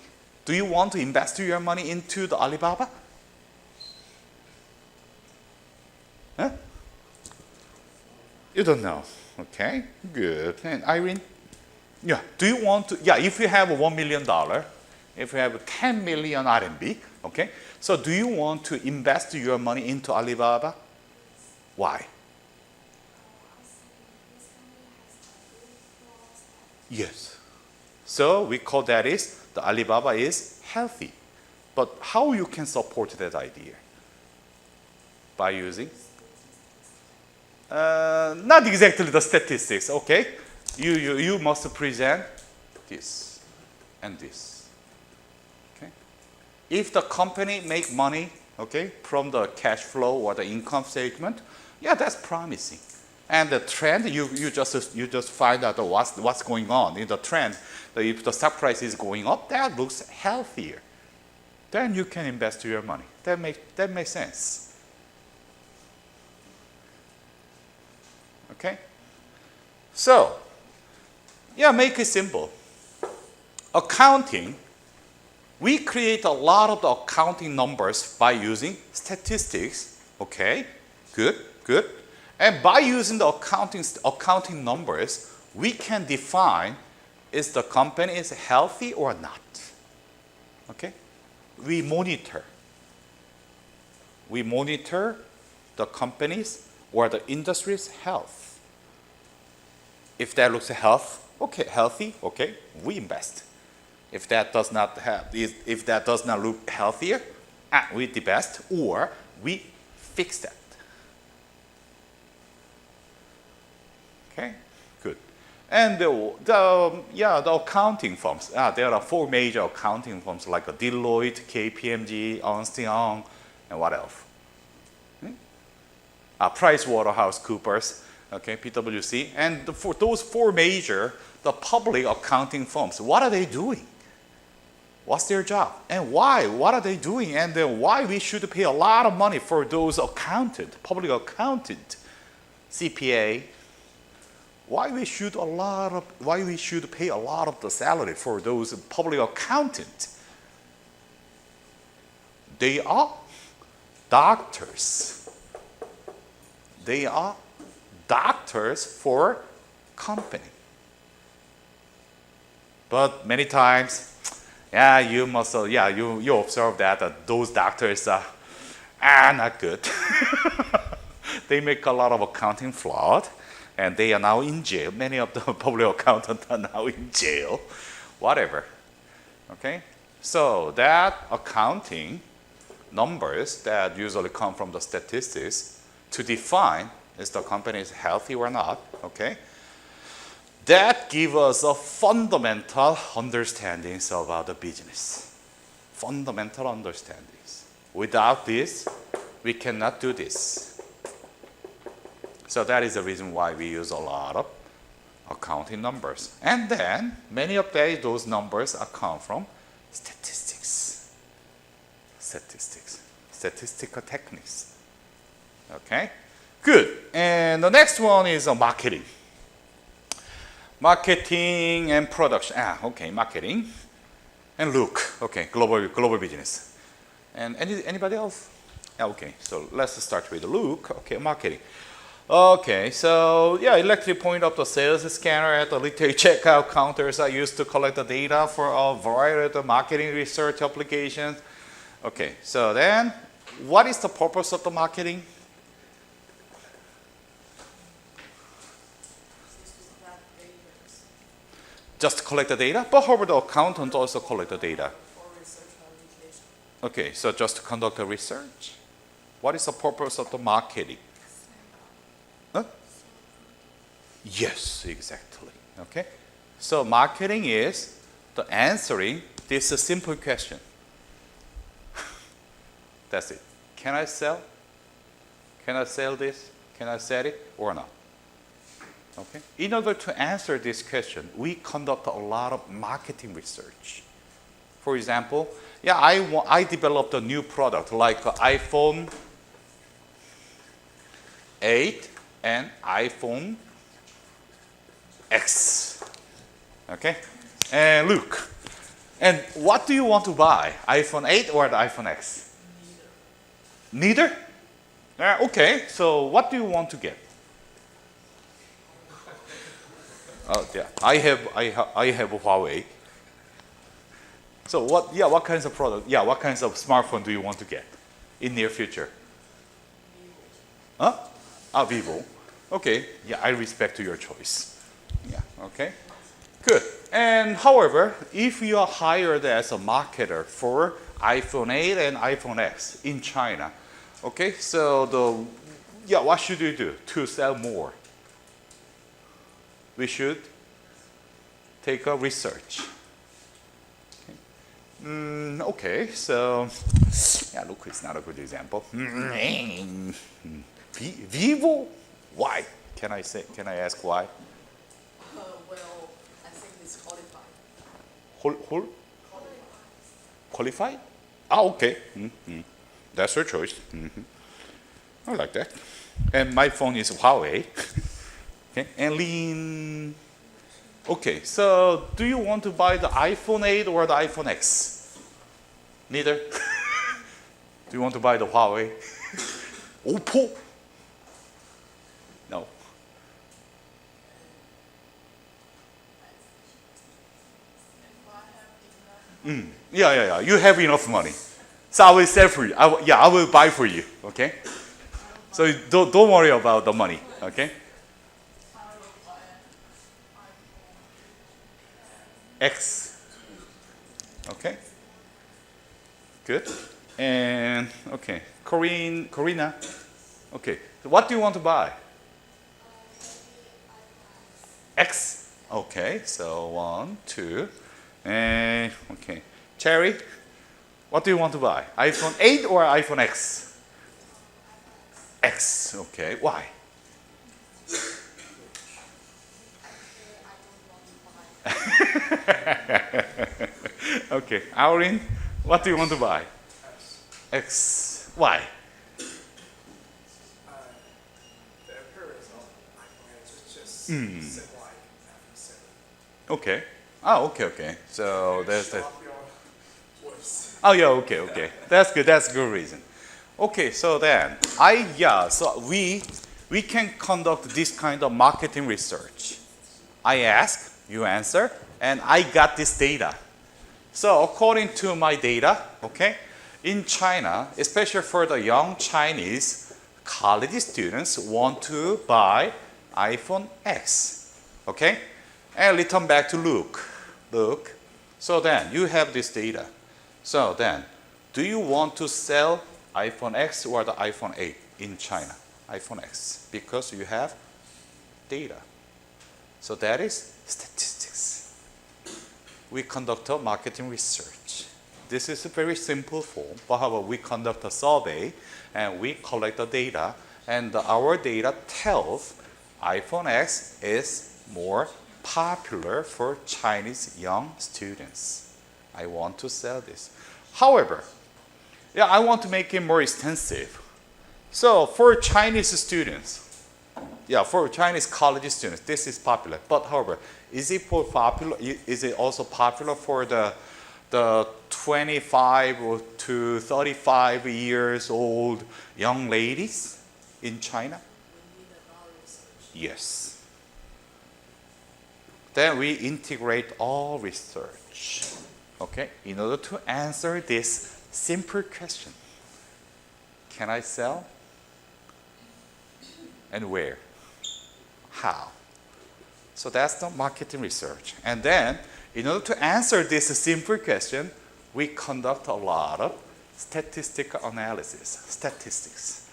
Do you want to invest your money into the Alibaba? Huh? You don't know. Okay, good. And Irene? Yeah, do you want to, yeah, if you have $1 million, if you have 10 million RMB, okay, so do you want to invest your money into Alibaba? Why? Yes. So we call that is, the Alibaba is healthy. But how you can support that idea? By using? Not exactly the statistics, okay? You must present this and this. Okay? If the company make money, okay, from the cash flow or the income statement, yeah, that's promising. And the trend, you just find out what's going on in the trend. If the stock price is going up, that looks healthier. Then you can invest your money. That makes sense. Okay? So, yeah, make it simple. Accounting, we create a lot of the accounting numbers by using statistics. Okay, good. And by using the accounting numbers, we can define is the company is healthy or not. Okay? We monitor the company's or the industry's health. If that looks healthy, okay, we invest. If that does not look healthier, we divest or we fix that. Okay, good. And the accounting firms. There are 4 major accounting firms like Deloitte, KPMG, Ernst & Young, and what else? PricewaterhouseCoopers, okay, PwC. And for those 4 major, the public accounting firms, what are they doing? What's their job? And why? What are they doing? And why we should pay a lot of money for those public accountant, CPA? Why we should pay a lot of the salary for those public accountants? They are doctors. They are doctors for company. But many times, you observe that those doctors are not good. They make a lot of accounting fraud. And they are now in jail. Many of the public accountants are now in jail. Whatever. Okay? So that accounting numbers that usually come from the statistics to define is the company is healthy or not. Okay? That gives us a fundamental understandings about the business. Fundamental understandings. Without this, we cannot do this. So that is the reason why we use a lot of accounting numbers. And then many of those numbers come from statistics. Statistical techniques. Okay? Good. And the next one is marketing. Marketing and production. Okay, marketing. And look. Okay, global business. And anybody else? Okay, so let's start with look. Okay, marketing. Okay, so yeah, electric point of the sales scanner at the retail checkout counters are used to collect the data for a variety of marketing research applications. Okay, so then what is the purpose of the marketing? Just collect the data? But how about the accountant also collect the data? Okay, so just to conduct the research? What is the purpose of the marketing? Huh? Yes, exactly. Okay, so marketing is the answering this simple question. That's it. Can I sell? Can I sell this? Can I sell it or not? Okay. In order to answer this question, we conduct a lot of marketing research. For example, yeah, I developed a new product like iPhone 8 and iPhone X. Okay? And look. And what do you want to buy? iPhone 8 or the iPhone X? Neither? Okay, so what do you want to get? Oh, yeah. I have Huawei. So what kinds of product? Yeah, what kinds of smartphone do you want to get in near future? Huh? Vivo. Okay. Yeah, I respect your choice. Yeah. Okay. Good. And however, if you are hired as a marketer for iPhone 8 and iPhone X in China, okay. So what should you do to sell more? We should take a research. Okay, so yeah, look, it's not a good example. Vivo? Why? Can I ask why? Well, I think it's qualified. Qualified? Ah, okay. That's your choice. I like that. And my phone is Huawei. Okay, and Lean. Okay, so do you want to buy the iPhone 8 or the iPhone X? Neither. Do you want to buy the Huawei? Oppo? No. Yeah. You have enough money, so I will sell for you. I will buy for you. Okay. So don't worry about the money. Okay. X. Okay. Good. And okay, Corina. Okay. So what do you want to buy? X. Okay. So 1, 2, and okay. Cherry. What do you want to buy? iPhone 8 or iPhone X? X. Okay. Why? Okay, Aurin, what do you want to buy? X. Why? The appearance of iPhone X is just simple like iPhone 7. Okay. Oh, okay. So there's that. Show up your voice. Oh, yeah, okay. That's good. That's a good reason. Okay, so then so we can conduct this kind of marketing research. I ask, you answer, and I got this data. So according to my data, okay, in China, especially for the young Chinese college students want to buy iPhone X, okay? And return back to Luke. So then you have this data. So then, do you want to sell iPhone X or the iPhone 8 in China? iPhone X, because you have data. So that is statistics. We conduct a marketing research. This is a very simple form, but however, we conduct a survey and we collect the data, and our data tells iPhone X is more popular for Chinese young students. I want to sell this. However, I want to make it more extensive. So for Chinese students, for Chinese college students, this is popular. But however, is it also popular for the 25 to 35 years old young ladies in China? Yes. Then we integrate all research, okay, in order to answer this simple question. Can I sell? And where? How? So that's the marketing research. And then, in order to answer this simple question, we conduct a lot of statistical analysis, statistics.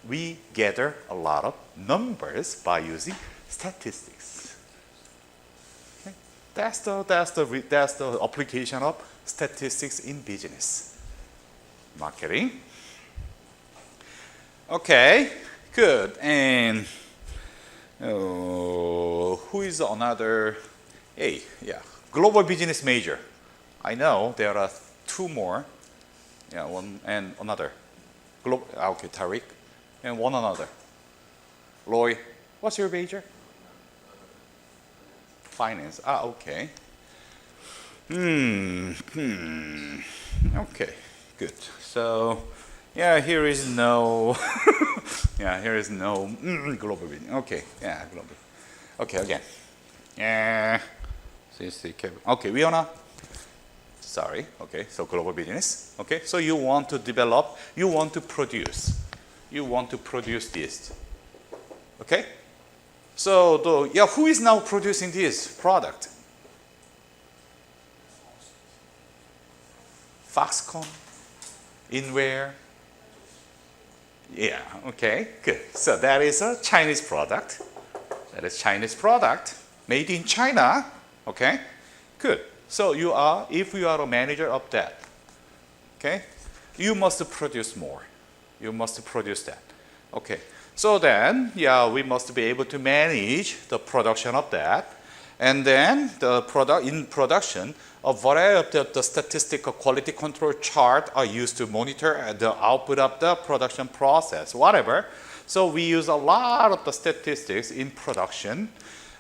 We gather a lot of numbers by using statistics. Okay? That's the application of statistics in business. Marketing. Okay, good. And who is another? Hey, yeah, global business major. I know there are two more. Yeah, one and another. Okay, Tariq, and one another. Loy, what's your major? Finance. Ah, okay. Okay, good. So, yeah, here is no. Yeah, here is no global business. Okay, yeah, global. Okay, again. Yeah. Okay, we wanna. Sorry. Okay, so global business. Okay, so you want to develop. You want to produce. You want to produce this. Okay. So who is now producing this product? Foxconn. In where? Yeah, okay, good. So that is a Chinese product. That is Chinese product made in China. Okay, good. So if you are a manager of that, okay, you must produce more. You must produce that. Okay. So then, yeah, we must be able to manage the production of that. And then in production, a variety of the statistical quality control chart are used to monitor the output of the production process, whatever. So we use a lot of the statistics in production,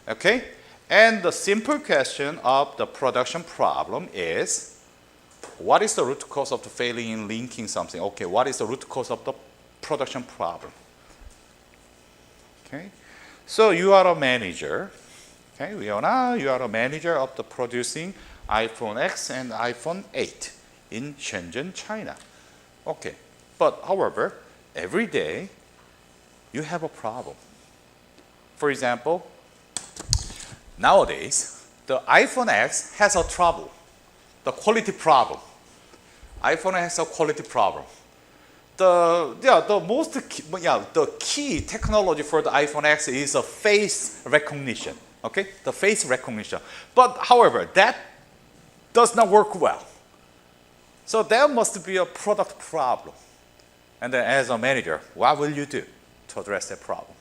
okay? And the simple question of the production problem is, what is the root cause of the failing in linking something? Okay, what is the root cause of the production problem? Okay, so you are a manager. Okay, you are a manager of the producing iPhone X and iPhone 8 in Shenzhen, China. Okay, but however, every day you have a problem. For example, nowadays the iPhone X has a trouble, the quality problem. iPhone has a quality problem. The key technology for the iPhone X is a face recognition. Okay, the face recognition. But however, that does not work well. So there must be a product problem. And then as a manager, what will you do to address that problem?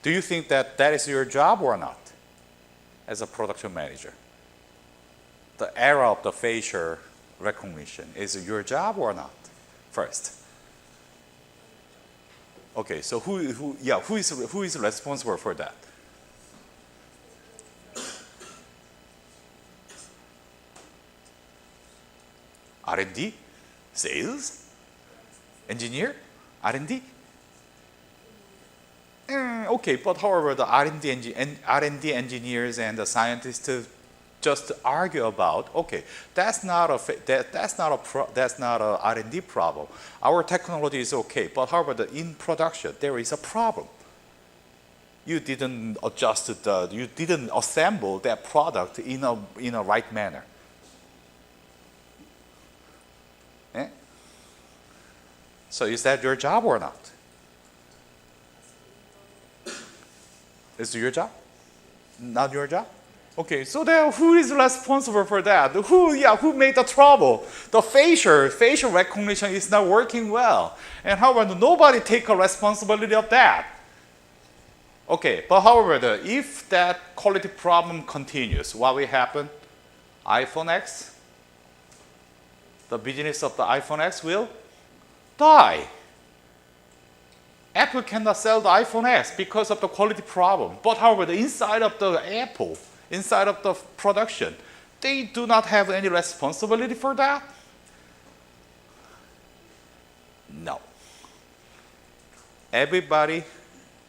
Do you think that that is your job or not as a production manager? The era of the facial recognition is your job or not? First. Okay, so who is responsible for that? R&D, sales, engineer, R&D. Okay, but however, the R&D engineers and the scientists just argue about, okay, that's not a R&D problem. Our technology is okay, but however, in production there is a problem. You didn't you didn't assemble that product in a right manner. Eh? So is that your job or not? Is it your job? Not your job? Okay, so then who is responsible for that? Who made the trouble? The facial recognition is not working well. And however, nobody take a responsibility of that. Okay, but however, if that quality problem continues, what will happen? iPhone X, the business of the iPhone X will die. Apple cannot sell the iPhone X because of the quality problem. But however, the inside of the Apple, inside of the production, they do not have any responsibility for that? No. Everybody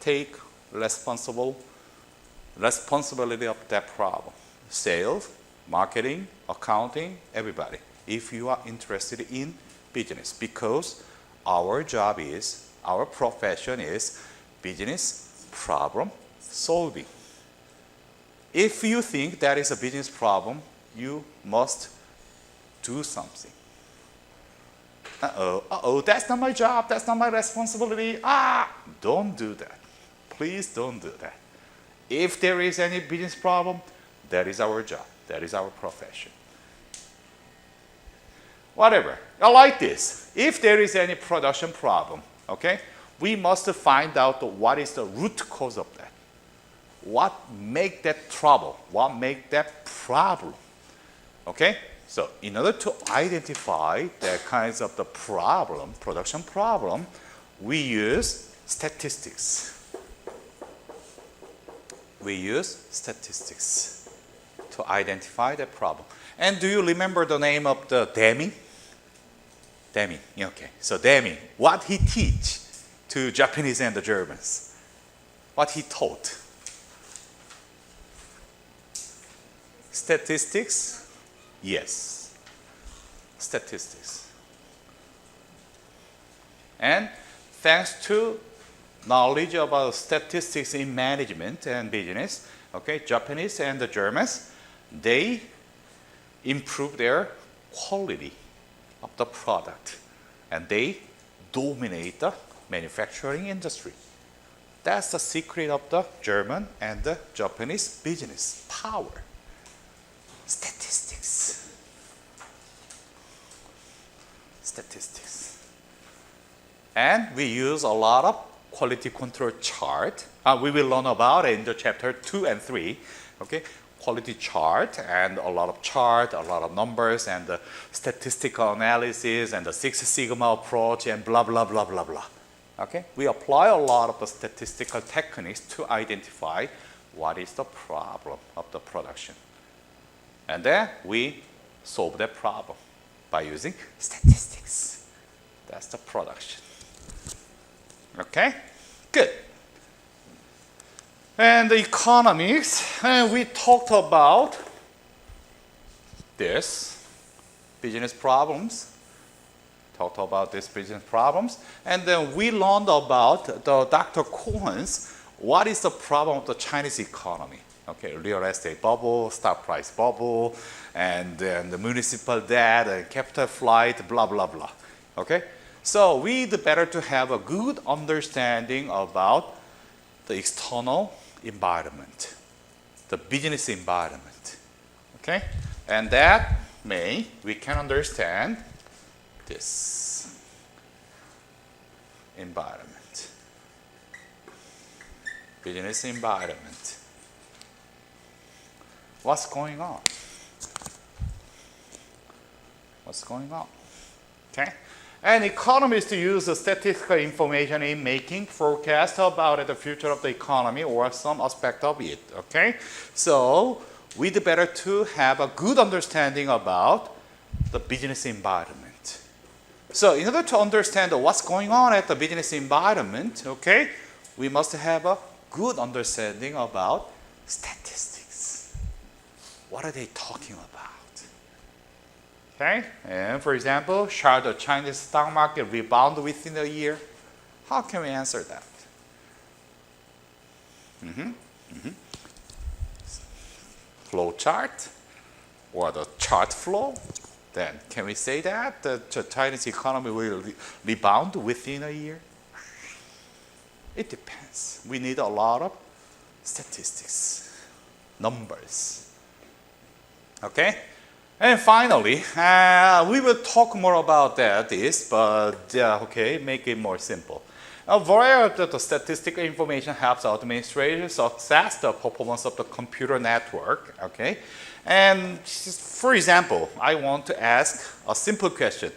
take responsibility of that problem. Sales, marketing, accounting, everybody. If you are interested in business, because our job is, our profession is business problem solving. If you think that is a business problem, you must do something. That's not my job, that's not my responsibility. Don't do that. Please don't do that. If there is any business problem, that is our job, that is our profession. Whatever, I like this. If there is any production problem, okay, we must find out what is the root cause of that. What make that trouble? What make that problem? Okay? So in order to identify the kinds of the problem, production problem, we use statistics. We use statistics to identify the problem. And do you remember the name of the Deming? Deming, okay. So Deming, what he teach to Japanese and the Germans? What he taught? Statistics? Yes. Statistics. And thanks to knowledge about statistics in management and business, okay, Japanese and the Germans, they improve their quality of the product and they dominate the manufacturing industry. That's the secret of the German and the Japanese business power. Statistics. Statistics. And we use a lot of quality control chart. We will learn about it in the chapter 2 and 3. Okay, quality chart and a lot of numbers and the statistical analysis and the Six Sigma approach and blah, blah, blah, blah, blah. Okay, we apply a lot of the statistical techniques to identify what is the problem of the production. And then we solve that problem by using statistics. That's the production. Okay, good. And the economics, and we talked about this business problems. And then we learned about the Dr. Cohen's what is the problem of the Chinese economy. Okay, real estate bubble, stock price bubble, and then the municipal debt, and capital flight, blah, blah, blah. Okay, so we'd better to have a good understanding about the external environment, the business environment. Okay, and that we can understand this environment, business environment. What's going on? What's going on? Okay? And economists use the statistical information in making forecasts about the future of the economy or some aspect of it. Okay? So we'd better to have a good understanding about the business environment. So in order to understand what's going on at the business environment, okay, we must have a good understanding about statistics. What are they talking about? Okay, and for example, shall the Chinese stock market rebound within a year? How can we answer that? Flow chart or the chart flow? Then can we say that the Chinese economy will rebound within a year? It depends. We need a lot of statistics, numbers. Okay? And finally, we will talk more about this, but okay, make it more simple. A variety of the statistical information helps administration assess the performance of the computer network. Okay? And for example, I want to ask a simple question.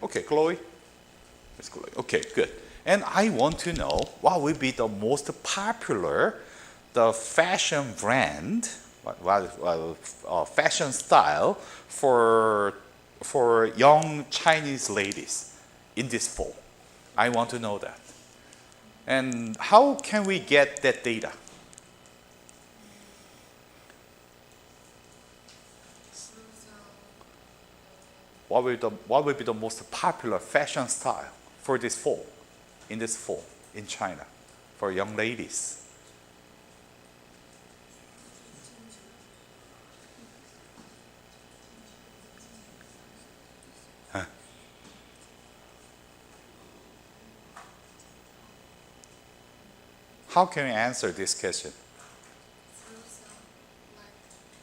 Okay, Chloe? It's Chloe. Okay, good. And I want to know what will be the most popular the fashion brand, fashion style for young Chinese ladies in this fall? I want to know that. And how can we get that data? What will be the most popular fashion style for this fall, in China, for young ladies? Huh? How can we answer this question? Through some like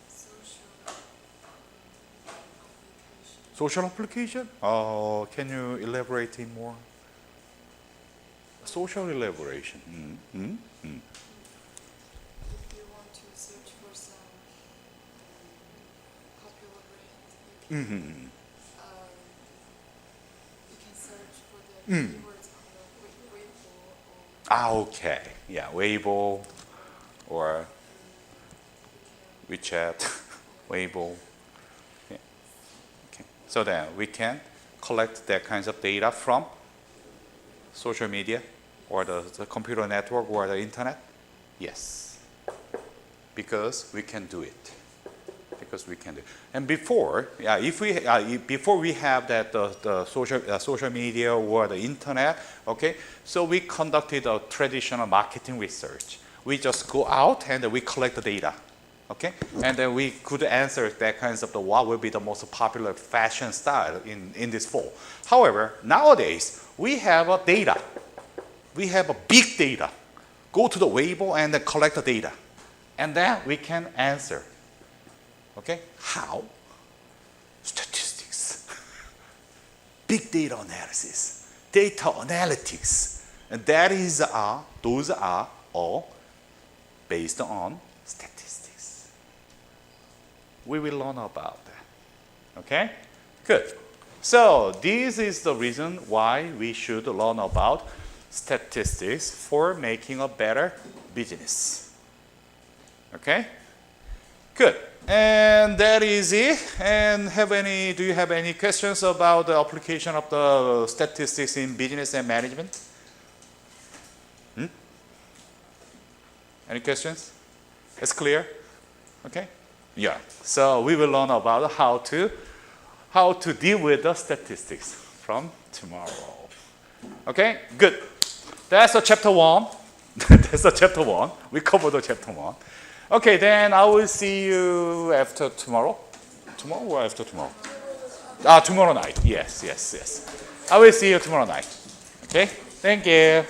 social application. Social application? Can you elaborate it more? Social elaboration. If you want to search for some popular brand, you can search for the keywords on the Weibo or Okay. Yeah, Weibo or WeChat, Weibo. Yeah. Okay. So then we can collect that kinds of data from social media or the computer network or the internet? Yes. Because we can do it. And before, before we have that the social media or the internet, okay, so we conducted a traditional marketing research. We just go out and we collect the data, okay, and then we could answer that kinds of what will be the most popular fashion style in this fall. However, nowadays we have a data. We have a big data. Go to the Weibo and then collect the data, and then we can answer. Okay, how? Statistics, big data analysis, data analytics, and those are all based on statistics. We will learn about that. Okay, good. So this is the reason why we should learn about statistics for making a better business. Okay, good. And that is it. And do you have any questions about the application of the statistics in business and management? Any questions? It's clear? Okay? Yeah. So we will learn about how to deal with the statistics from tomorrow. Okay? Good. That's the chapter 1. That's the chapter 1. We covered the chapter 1. Okay, then I will see you after tomorrow. Tomorrow or after tomorrow? Tomorrow night. Yes. I will see you tomorrow night. Okay? Thank you.